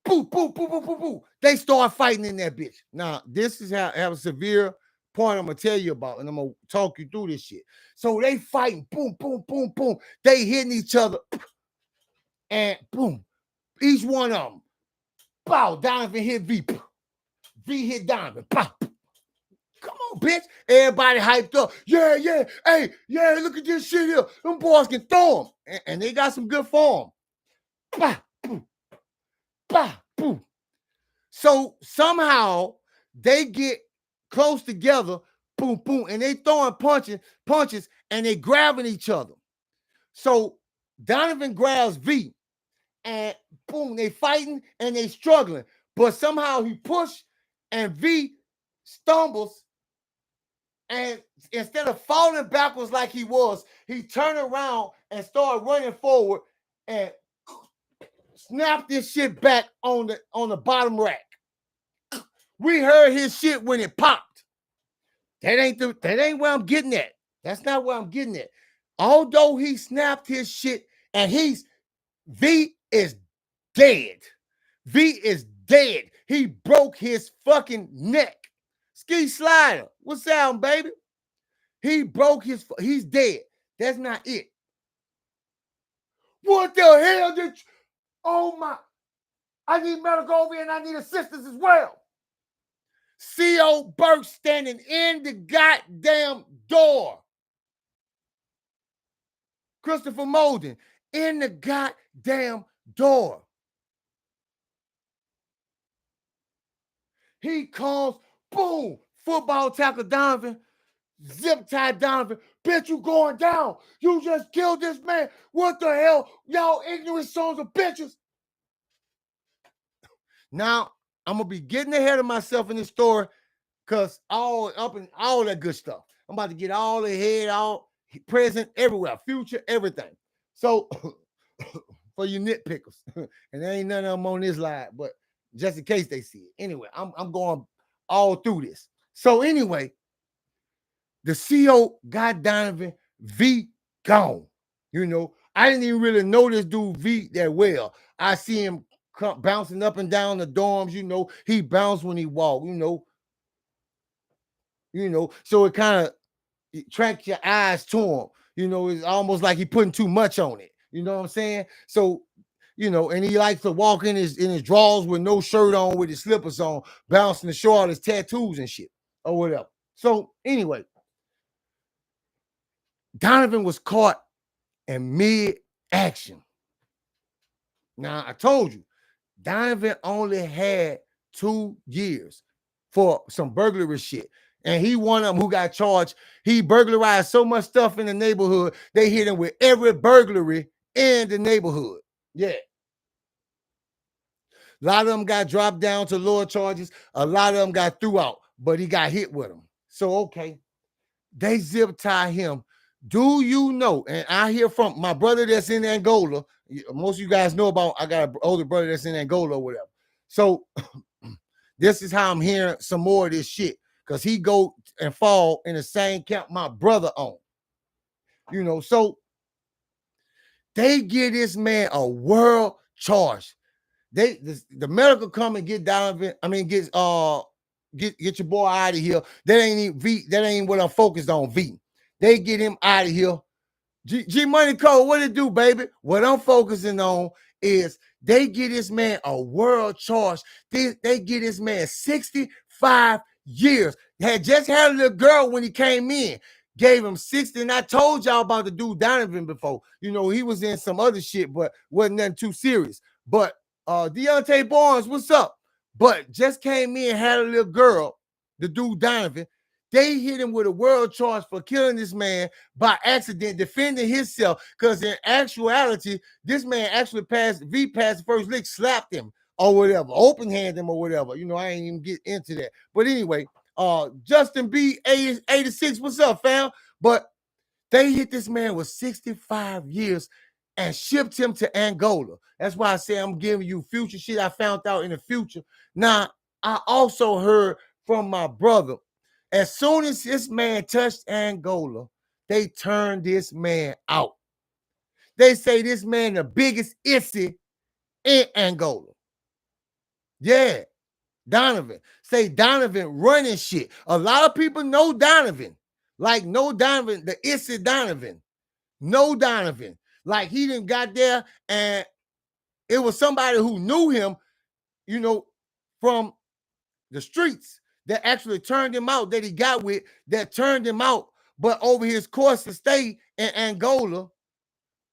Boo, boo, boo, boo, boo, boo. They start fighting in that bitch. Now, this is how I have a severe point I'm going to tell you about, and I'm going to talk you through this shit. So they fighting. Boom, boom, boom, boom. They hitting each other. And boom. Each one of them. Bow. Donovan hit V. V hit Donovan. Bow. Come on, bitch. Everybody hyped up. Yeah. Hey, yeah, look at this shit here. Them boys can throw them. And they got some good form. Bah, boom. Bah, boom. So somehow they get close together, boom, boom, and they throwing punches, and they grabbing each other. So Donovan grabs V, and boom, they fighting and they struggling. But somehow he pushed, and V stumbles, and instead of falling backwards like he was, he turned around and started running forward and snapped this shit back on the bottom rack. We heard his shit when it popped. That ain't where I'm getting at. That's not where I'm getting at. Although he snapped his shit, and V is dead. V is dead. He broke his fucking neck. Ski Slider, what's up, baby? He's dead. That's not it. What the hell did you, oh my, I need medical over here and I need assistance as well. C.O. Burke standing in the goddamn door. Christopher Molden in the goddamn door. He calls, boom, football tackle Donovan, zip tie Donovan. Bitch, you going down. You just killed this man. What the hell? Y'all ignorant sons of bitches. Now, I'm going to be getting ahead of myself in this story because all that good stuff. I'm about to get all ahead, all present, everywhere, future, everything. So, for you nitpickers, and there ain't none of them on this live, but just in case they see it. Anyway, I'm going all through this. So anyway, the CO got Donovan, V gone. You know, I didn't even really know this dude V that well. I see him bouncing up and down the dorms. You know, he bounced when he walked. You know, so it kind of attracts your eyes to him. You know, it's almost like he putting too much on it. You know what I'm saying? So, you know, and he likes to walk in his drawers with no shirt on, with his slippers on, bouncing to show all his tattoos and shit or whatever. So anyway, Donovan was caught in mid-action. Now, I told you, Donovan only had 2 years for some burglary shit. And he one of them who got charged. He burglarized so much stuff in the neighborhood, they hit him with every burglary in the neighborhood. Yeah. A lot of them got dropped down to lower charges. A lot of them got threw out, but he got hit with them. So, okay, they zip tie him. Do you know? And I hear from my brother that's in Angola. Most of you guys know about, I got an older brother that's in Angola or whatever. So this is how I'm hearing some more of this shit, because he go and fall in the same camp my brother on. You know, so they give this man a world charge. The medical come and get Donovan. I mean, get your boy out of here. That ain't even V. That ain't what I'm focused on. V. They get him out of here. G Money Code, what it do, baby? What I'm focusing on is they get this man a world charge. They get this man 65 years. Had just had a little girl when he came in. Gave him 60. And I told y'all about the dude Donovan before. You know, he was in some other shit, but wasn't nothing too serious. But Deontay Barnes, what's up? But just came in, had a little girl, the dude Donovan. They hit him with a world charge for killing this man by accident, defending himself. Because in actuality, this man actually passed the first lick, slapped him or whatever, open-handed him or whatever. You know, I ain't even get into that. But anyway, Justin B 86, what's up, fam? But they hit this man with 65 years and shipped him to Angola. That's why I say I'm giving you future shit I found out in the future. Now, I also heard from my brother, as soon as this man touched Angola, they turned this man out. They say this man the biggest issy in Angola. Yeah, Donovan. Say Donovan running shit. A lot of people know Donovan. Like, know Donovan, the issy Donovan. Know Donovan. Like, he didn't got there and it was somebody who knew him, you know, from the streets that actually turned him out, that he got with, that turned him out. But over his course to stay in Angola,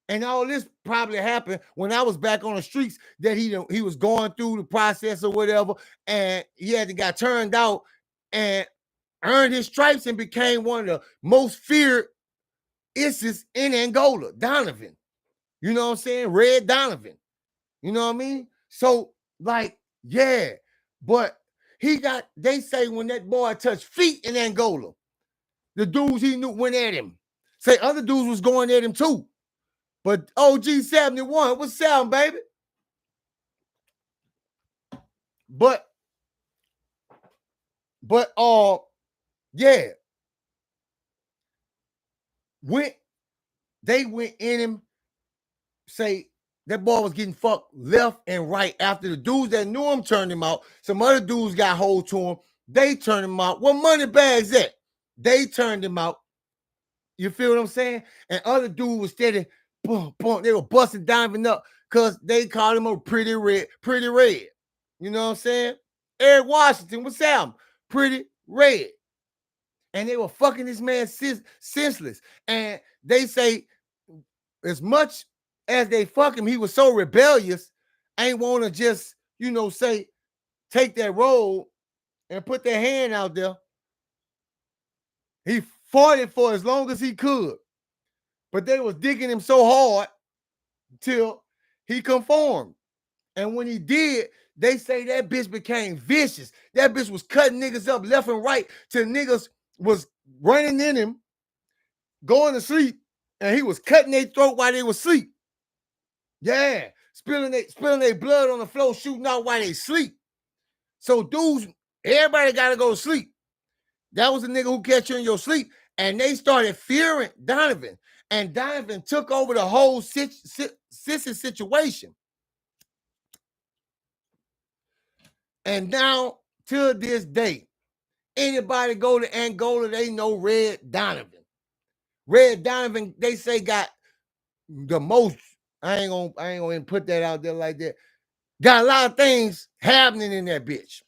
And all this probably happened when I was back on the streets, that he was going through the process or whatever, and he got turned out and earned his stripes and became one of the most feared ISIS in Angola, Donovan. You know what I'm saying? Red Donovan. You know what I mean? So, like, yeah, but they say when that boy touched feet in Angola, the dudes he knew went at him. Say other dudes was going at him too. But OG 71, what's up, baby? But yeah. They went in him, say that boy was getting fucked left and right after the dudes that knew him turned him out. Some other dudes got hold to him. They turned him out. Where Moneybags at? They turned him out. You feel what I'm saying? And other dudes was steady, boom, boom. They were busting Donovan up because they called him a pretty red. You know what I'm saying? Eric Washington, what's up? Pretty red. And they were fucking this man senseless. And they say, as much as they fuck him, he was so rebellious, ain't want to just, say, take that role and put their hand out there. He fought it for as long as he could. But they was digging him so hard till he conformed. And when he did, they say that bitch became vicious. That bitch was cutting niggas up left and right till niggas was running in him, going to sleep, and he was cutting their throat while they was asleep. Yeah, spilling their blood on the floor, shooting out while they sleep. So dudes, everybody got to go to sleep. That was the nigga who catch you in your sleep. And they started fearing Donovan. And Donovan took over the whole sissy situation. And now, to this day, anybody go to Angola, they know Red Donovan. Red Donovan, they say, got the most. I ain't gonna put that out there like that. Got a lot of things happening in that bitch.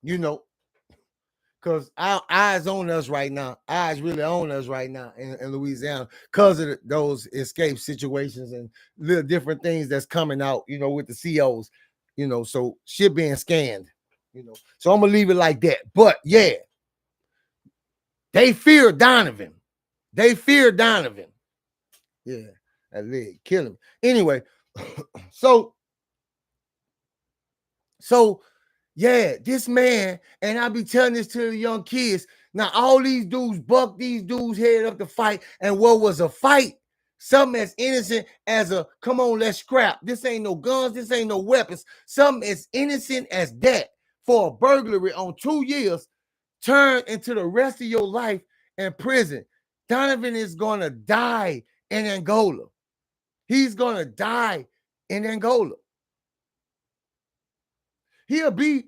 Because our eyes on us right now. Eyes really on us right now in Louisiana because of those escape situations and little different things that's coming out, with the COs, so shit being scanned, So I'm going to leave it like that. But, yeah, they fear Donovan. Yeah, that leg kill him. Anyway, so yeah, this man, and I be telling this to the young kids. Now, all these dudes buck these dudes head up to fight, and what was a fight? Something as innocent as a, come on, let's scrap. This ain't no guns, this ain't no weapons. Something as innocent as that for a burglary on 2 years turn into the rest of your life in prison. Donovan is going to die in Angola. He's going to die in Angola. He'll be,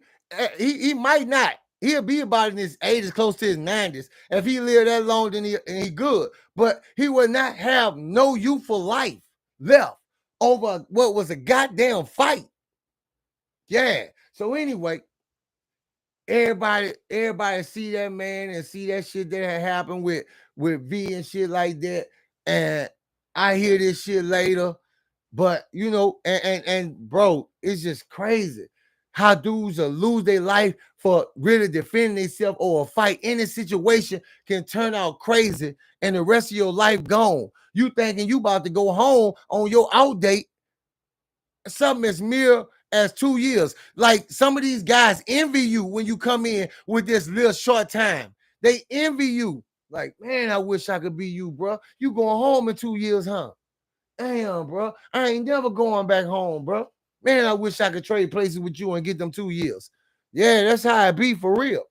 he might not. He'll be about in his 80s, close to his 90s. If he live that long, then he good. But he will not have no youthful life left over what was a goddamn fight. Yeah. So anyway, everybody see that man and see that shit that had happened with V and shit like that. And I hear this shit later. But and bro, it's just crazy how dudes will lose their life for really defending themselves, or a fight in a situation can turn out crazy and the rest of your life gone. You thinking you about to go home on your out date, something as mere as 2 years. Like some of these guys envy you when you come in with this little short time. They envy you. Like, man, I wish I could be you, bro. You going home in 2 years, huh? Damn, bro. I ain't never going back home, bro. Man, I wish I could trade places with you and get them 2 years. Yeah, that's how it be for real.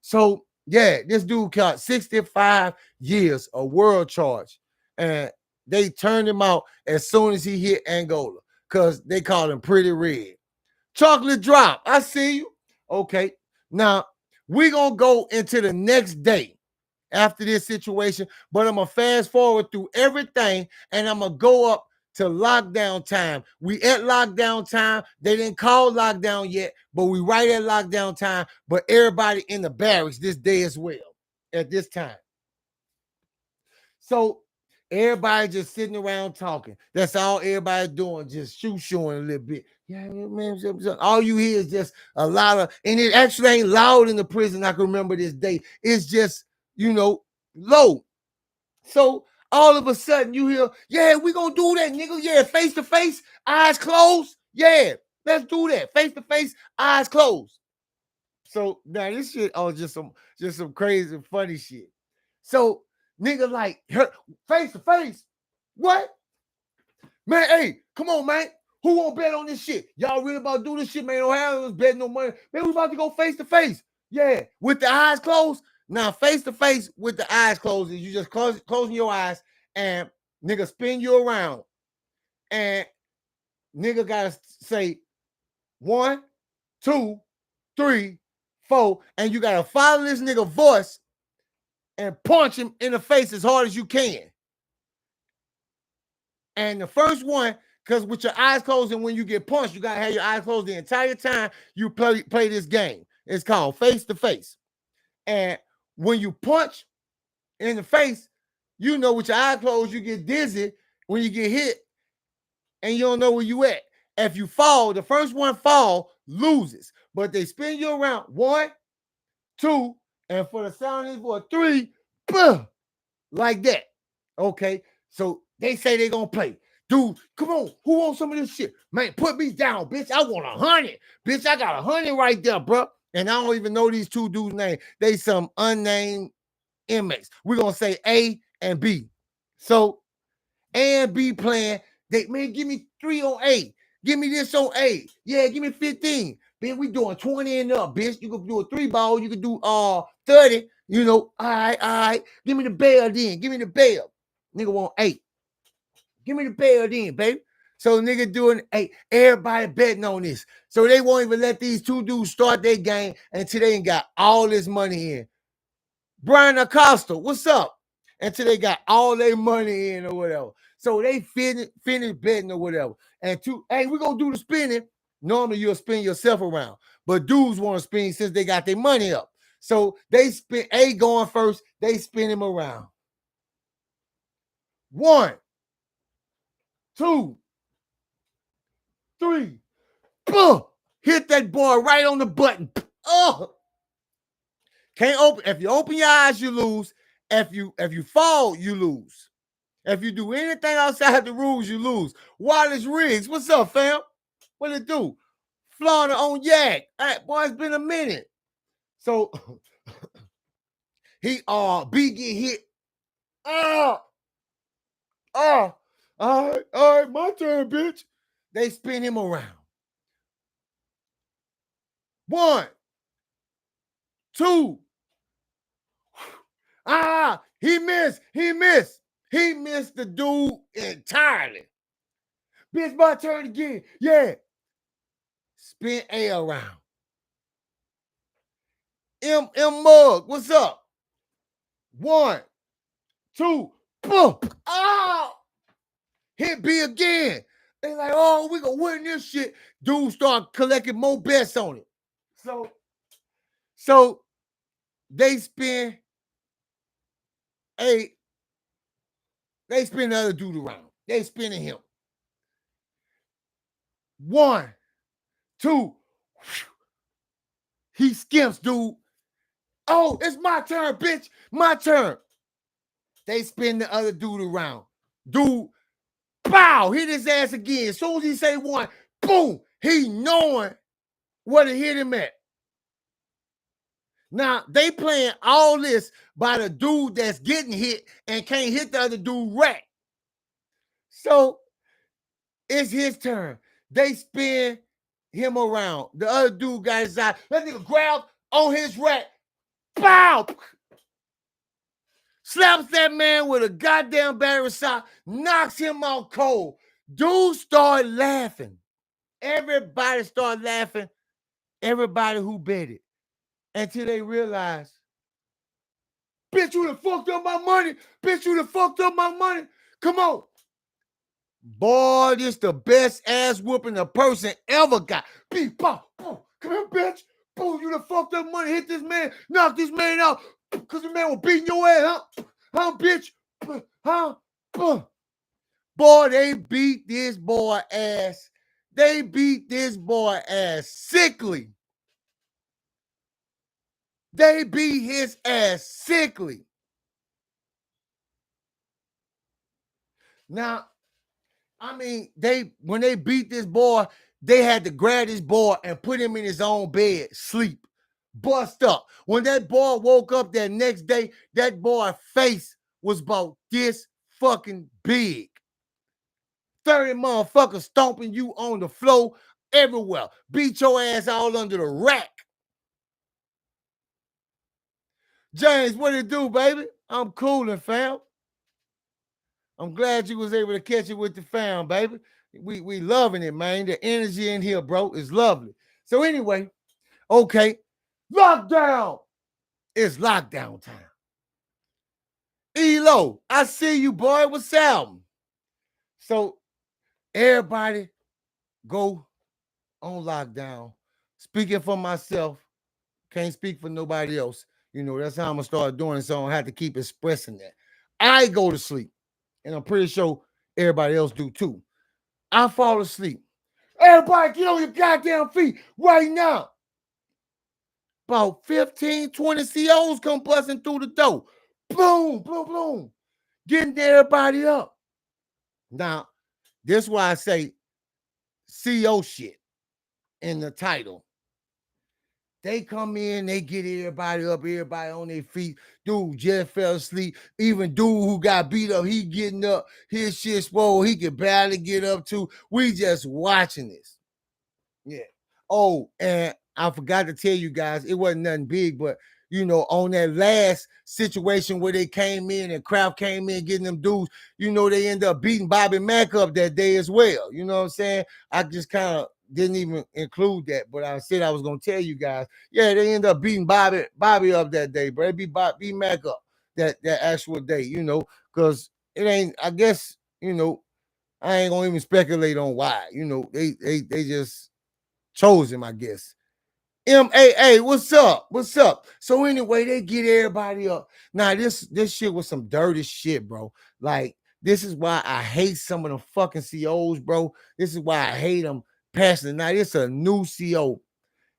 So, yeah, this dude got 65 years of world charge. And they turned him out as soon as he hit Angola because they called him Pretty Red. Chocolate Drop, I see you. Okay, now we're going to go into the next day after this situation, but I'm going to fast forward through everything and I'm going to go up to lockdown time. We at lockdown time. They didn't call lockdown yet, but we right at lockdown time, but everybody in the barracks this day as well at this time. So Everybody just sitting around talking. That's all everybody doing, just shooing a little bit. Yeah, man. All you hear is just a lot of, and it actually ain't loud in the prison. I can remember this day. It's just, low. So all of a sudden you hear, yeah, we gonna do that, nigga. Yeah, face to face, eyes closed. Yeah, let's do that. Face to face, eyes closed. So now this shit, just some crazy funny shit. So nigga like face to face. What? Man, hey, come on, man. Who won't bet on this shit? Y'all really about to do this shit, man? Don't have us betting no money. Man, we about to go face to face. Yeah, with the eyes closed. Now, face to face with the eyes closed is you just closing your eyes and nigga spin you around. And nigga gotta say 1, 2, 3, 4, and you gotta follow this nigga voice and punch him in the face as hard as you can. And the first one, because with your eyes closed and when you get punched, you gotta have your eyes closed the entire time you play this game. It's called face to face. And when you punch in the face, with your eyes closed, you get dizzy when you get hit and you don't know where you at. If you fall, the first one fall loses. But they spin you around 1, 2, and for the sound is for 3, like that. Okay, so they say they're gonna play. Dude, come on, who wants some of this shit? Man, put me down, bitch. I want 100. Bitch, I got 100 right there, bro. And I don't even know these two dudes' names. They some unnamed inmates. We're gonna say A and B. So A and B playing. Man, give me 3 on A. Give me this on A. Yeah, give me 15. Bitch, we doing 20 and up, bitch. You can do a 3 ball. You can do 30. All right. Give me the bail then. Give me the bail. Nigga want 8. Give me the bail then, baby. So nigga doing 8. Everybody betting on this. So they won't even let these two dudes start their game until they ain't got all this money in. Brian Acosta, what's up? Until they got all their money in or whatever. So they finish betting or whatever. And hey, we're going to do the spinning. Normally you'll spin yourself around. But dudes want to spin since they got their money up. So they spin A going first. They spin him around. 1, 2, 3. Boom! Hit that boy right on the button. Oh! Can't open. If you open your eyes, you lose. If you fall, you lose. If you do anything outside the rules, you lose. Wallace Riggs, what's up, fam? What it do? Florida on Yak. Hey, boy, it's been a minute. So B get hit. All right, my turn, bitch. They spin him around. 1, 2. He missed. He missed the dude entirely. Bitch, my turn again. Yeah. Spin A around. M Mug, what's up? 1, 2, boom. Hit B again. They like, we gonna win this shit. Dude start collecting more bets on it. So they spin A. They spin the other dude around. They spinning him. 1, 2. He skips, dude. Oh, it's my turn, bitch. My turn. They spin the other dude around. Dude, pow, hit his ass again. As soon as he say 1, boom, he knowing where to hit him at. Now, they playing all this by the dude that's getting hit and can't hit the other dude right. So, it's his turn. They spin him around. The other dude got his eye. That nigga grab on his rack. Bow! Slaps that man with a goddamn battery shot, knocks him out cold. Dude started laughing. Everybody started laughing. Everybody who bet it. Until they realized, bitch, you done fucked up my money. Bitch, you done fucked up my money. Come on. Boy, this the best ass whooping a person ever got. Beep, pop, boom. Come here, bitch. Boom, you done fucked up money. Hit this man. Knock this man out. Because the man was beating your ass, huh? Huh, bitch? Huh? Boy, they beat this boy ass. They beat this boy ass sickly. They beat his ass sickly. Now, I mean, when they beat this boy, they had to grab this boy and put him in his own bed, sleep, bust up. When that boy woke up that next day, that boy's face was about this fucking big. 30 motherfuckers stomping you on the floor everywhere. Beat your ass all under the rack. James, what it do, baby? I'm coolin', fam. I'm glad you was able to catch it with the fam, baby. We loving it, man. The energy in here, bro, is lovely. So anyway, okay, lockdown. It's lockdown time. Elo, I see you, boy. What's up? So everybody go on lockdown. Speaking for myself, can't speak for nobody else. You know, that's how I'm gonna start doing it, so I don't have to keep expressing that. I go to sleep, and I'm pretty sure everybody else do too. I fall asleep. Everybody get on your goddamn feet right now. About 15, 20 COs come busting through the door. Boom, boom, boom. Getting everybody up. Now, this is why I say CO shit in the title. They come in, they get everybody up, everybody on their feet. Dude just fell asleep. Even dude who got beat up, he getting up. His shit swole. He can barely get up too. We just watching this. Yeah. Oh, and I forgot to tell you guys, it wasn't nothing big, but you know, on that last situation where they came in and Kraft came in getting them dudes, you know, they end up beating Bobby Mack up that day as well. You know what I'm saying? I just kind of didn't even include that, but I said I was gonna tell you guys. Yeah, they end up beating Bobby up that day, bro. They beat Mack up that actual day, you know, because it ain't. I guess you know, I ain't gonna even speculate on why. You know, they just chose him, I guess. MAA, what's up? What's up? So anyway, they get everybody up. Now, this shit was some dirty shit, bro. Like, this is why I hate some of the fucking COs, bro. This is why I hate them passionately. Now, this a new CO.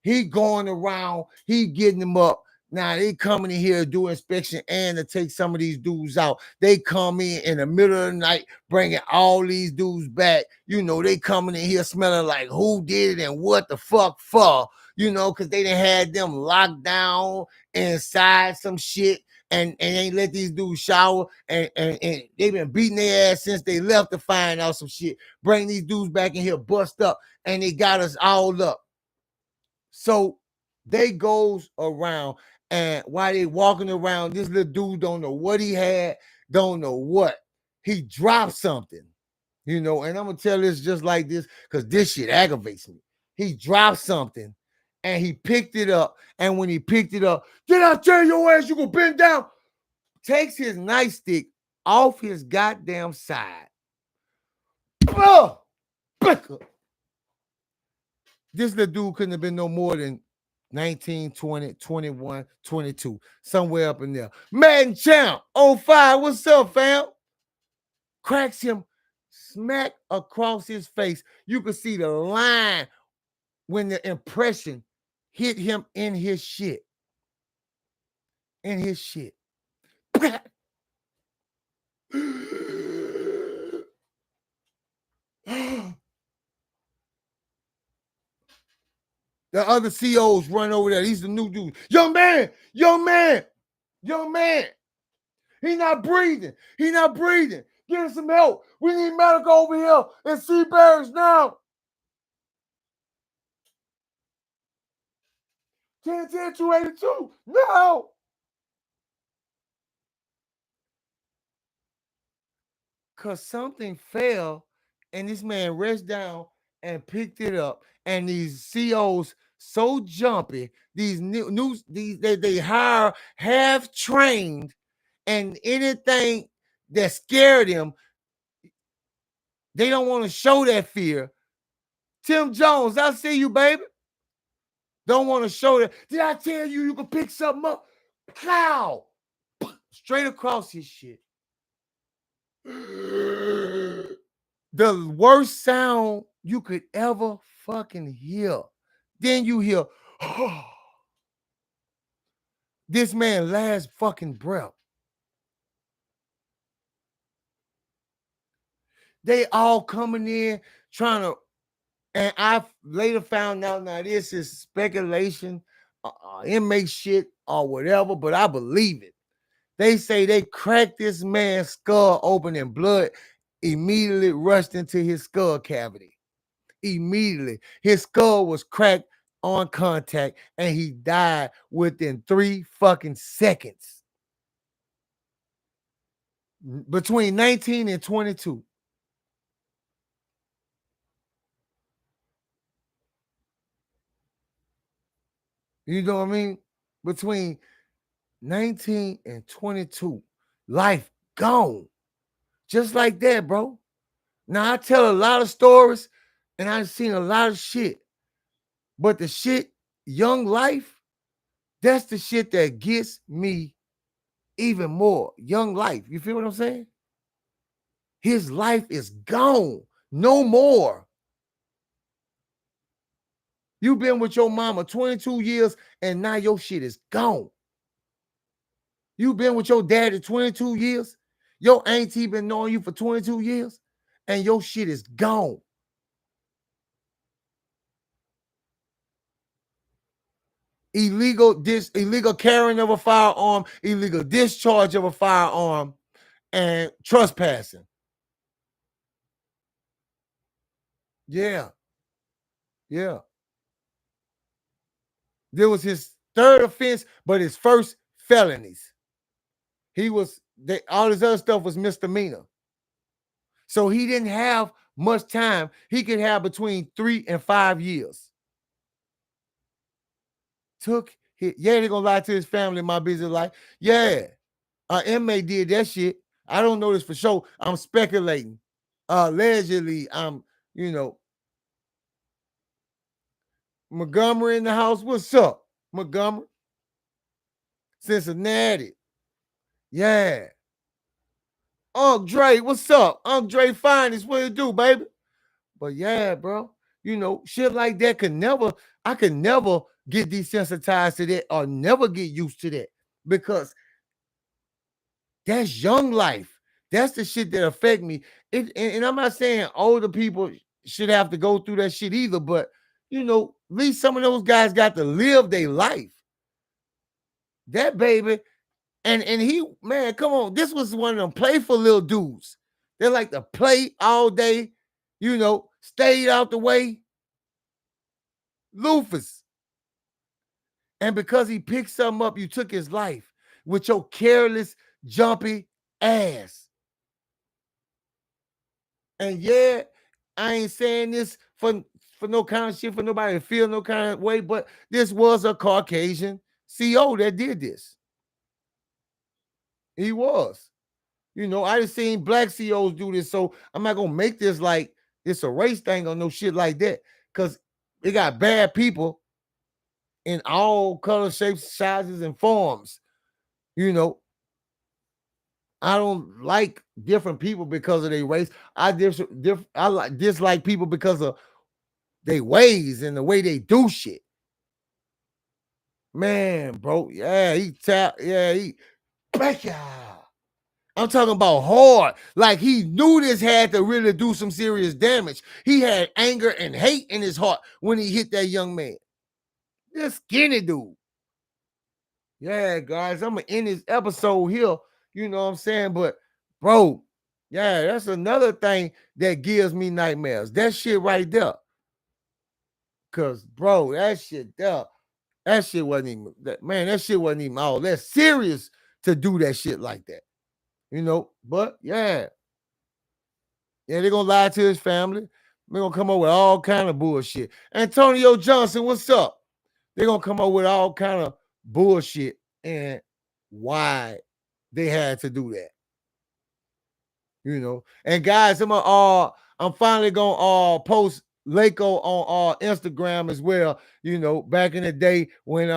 He going around, he getting them up. Now they coming in here to do inspection and to take some of these dudes out. They come in the middle of the night, bringing all these dudes back. You know, they coming in here smelling like who did it and what the fuck for. You know, because they done had them locked down inside some shit and ain't let these dudes shower. And they been beating their ass since they left to find out some shit. Bring these dudes back in here, bust up, and they got us all up. So they goes around, and while they walking around, this little dude don't know what he had, don't know what. He dropped something, you know, and I'm gonna tell this just like this because this shit aggravates me. He dropped something and he picked it up, and when he picked it up, did I tell your ass you gonna bend down? Takes his nightstick off his goddamn side. This little dude couldn't have been no more than 19, 20, 21, 22, somewhere up in there. Madden Champ on fire. What's up, fam? Cracks him smack across his face. You could see the line when the impression hit him in his shit. In his shit. The other COs run over there. He's the new dude. Young man, young man, young man. He not breathing. He not breathing. Get him some help. We need medical over here in C Barracks now. 10-282. No. Because something fell and this man reached down and picked it up. And these COs so jumpy, these they hire half trained, and anything that scared him, they don't want to show that fear. Tim Jones, I see you, baby. Don't want to show that. Did I tell you you can pick something up? Cow! Straight across his shit. The worst sound you could ever fucking hear. Then you hear, this man last fucking breath. They all coming in trying to, and I later found out now this is speculation, inmate shit or whatever, but I believe it. They say they cracked this man's skull open and blood immediately rushed into his skull cavity. Immediately. His skull was cracked on contact and he died within 3 fucking seconds. Between 19 and 22. You know what I mean? Between 19 and 22. Life gone. Just like that, bro. Now, I tell a lot of stories and I've seen a lot of shit. But the shit, young life, that's the shit that gets me even more. Young life. You feel what I'm saying? His life is gone. No more. You've been with your mama 22 years and now your shit is gone. You've been with your daddy 22 years. Your auntie been knowing you for 22 years and your shit is gone. Illegal carrying of a firearm, illegal discharge of a firearm, and trespassing. Yeah. Yeah. There was his third offense, but his first felonies. All this other stuff was misdemeanor. So he didn't have much time. He could have between 3 and 5 years. They're gonna lie to his family in my busy life. Yeah. Inmate did that shit. I don't know this for sure. I'm speculating. Allegedly, Montgomery in the house. What's up, Montgomery? Cincinnati. Yeah. Unc Dre, what's up? Unc Dre Finest, what it do, baby? But yeah, bro, shit like that I could never get desensitized to that or never get used to that because that's young life. That's the shit that affect me. And I'm not saying older people should have to go through that shit either, but at least some of those guys got to live their life. That baby, and he, man, come on, this was one of them playful little dudes. They like to play all day, stayed out the way. Lufus. And because he picked something up, you took his life with your careless, jumpy ass. And yeah, I ain't saying this for no kind of shit, for nobody to feel no kind of way, but this was a Caucasian CO that did this. He was. I just seen black COs do this, so I'm not gonna make this like it's a race thing or no shit like that, because they got bad people in all colors, shapes, sizes, and forms. I don't like different people because of their race. I dislike people because of their ways and the way they do shit. Man, bro, yeah, I'm talking about hard. Like he knew this had to really do some serious damage. He had anger and hate in his heart when he hit that young man. This skinny dude. Yeah, guys, I'm gonna end this episode here. You know what I'm saying? But, bro, yeah, that's another thing that gives me nightmares. That shit right there. Cause, bro, that shit there, that shit wasn't even, that shit wasn't even all that serious to do that shit like that. But yeah. Yeah, they're gonna lie to his family. They're gonna come up with all kind of bullshit. Antonio Johnson, what's up? They're gonna come up with all kind of bullshit and why they had to do that. And guys, I'm finally gonna post Lako on Instagram as well. Back in the day when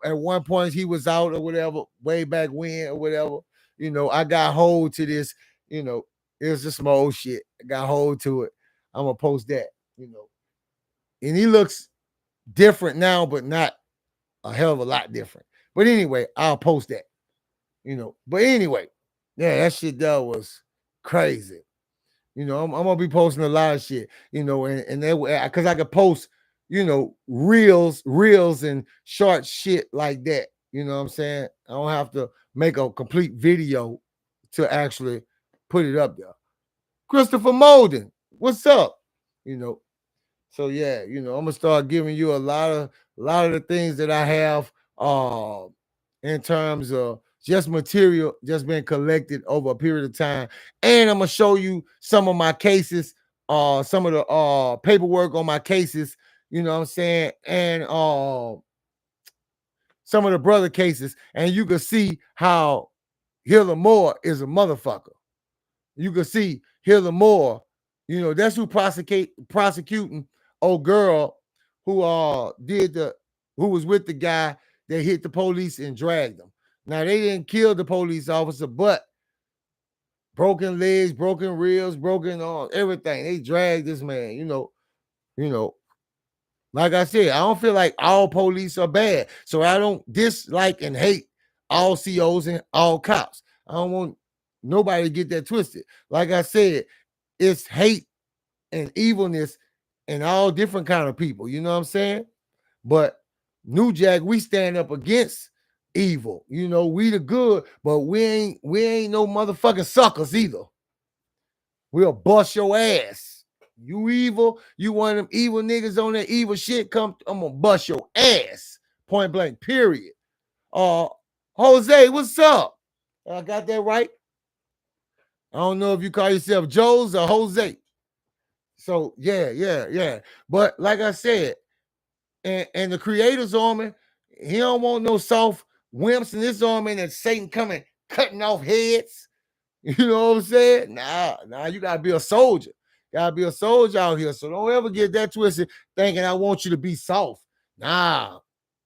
at one point he was out or whatever, way back when or whatever. I got hold to this, it was just my old shit. I got hold to it. I'm gonna post that, and he looks different now, but not a hell of a lot different. But anyway, I'll post that, But anyway, yeah, that shit that was crazy. I'm gonna be posting a lot of shit, and because I could post, reels and short shit like that. You know what I'm saying? I don't have to make a complete video to actually put it up there. Christopher Molden, what's up? So yeah, I'm gonna start giving you a lot of the things that I have in terms of just material just been collected over a period of time. And I'm gonna show you some of my cases, some of the paperwork on my cases, you know what I'm saying, and some of the brother cases, and you can see how Hiller Moore is a motherfucker. You can see Hiller Moore, that's who prosecuting old girl who who was with the guy that hit the police and dragged them. Now they didn't kill the police officer, but broken legs, broken ribs, broken arms, everything. They dragged this man, Like I said, I don't feel like all police are bad. So I don't dislike and hate all COs and all cops. I don't want nobody to get that twisted. Like I said, it's hate and evilness and all different kind of people. You know what I'm saying? But New Jack, we stand up against evil. We the good, but we ain't no motherfucking suckers either. We'll bust your ass. You evil, you one of them evil niggas on that evil shit, I'm gonna bust your ass. Point blank, period. Jose, what's up? I got that right? I don't know if you call yourself Joe's or Jose. So yeah. But like I said, and the creator's army, he don't want no soft wimps in this army that Satan coming cutting off heads. You know what I'm saying? Nah, you gotta be a soldier. Gotta be a soldier out here. So don't ever get that twisted thinking I want you to be soft. Nah.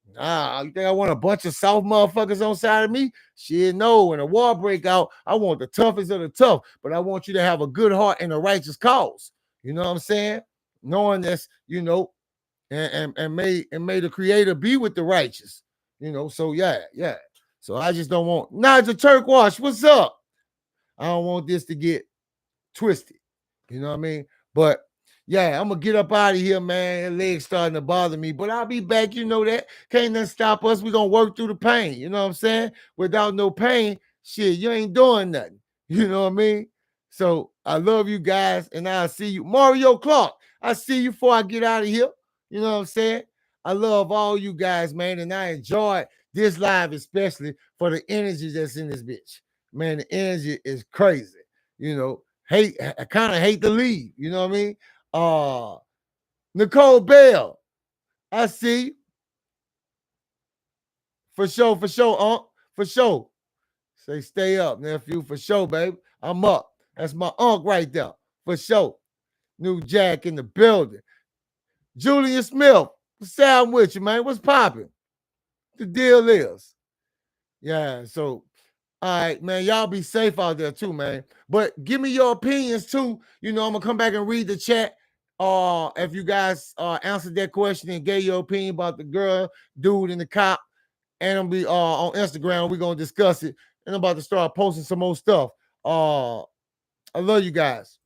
You think I want a bunch of soft motherfuckers on side of me? Shit, no. When a war break out, I want the toughest of the tough, but I want you to have a good heart and a righteous cause. You know what I'm saying? Knowing this, and may the creator be with the righteous. So yeah. So I just don't want Nigel Turkwash, what's up? I don't want this to get twisted. You know what I mean? But yeah, I'm gonna get up out of here, man. Legs starting to bother me, but I'll be back. You know that. Can't nothing stop us. We're gonna work through the pain. You know what I'm saying? Without no pain, shit, you ain't doing nothing. You know what I mean? So I love you guys, and I'll see you. Mario Clark, I see you before I get out of here. You know what I'm saying? I love all you guys, man, and I enjoyed this live, especially for the energy that's in this bitch. Man, the energy is crazy. I kind of hate to leave. You know what I mean? Nicole Bell, I see you. For sure, for sure. Say stay up, nephew, for sure, baby. I'm up. That's my uncle right there, for sure. New Jack in the building. Julian Smith, what's up with you, man? What's popping? The deal is. Yeah, so all right, man. Y'all be safe out there too, man. But give me your opinions too. I'm gonna come back and read the chat. If you guys answered that question and gave your opinion about the girl, dude, and the cop, and I'm be on Instagram. We're gonna discuss it. And I'm about to start posting some more stuff. I love you guys.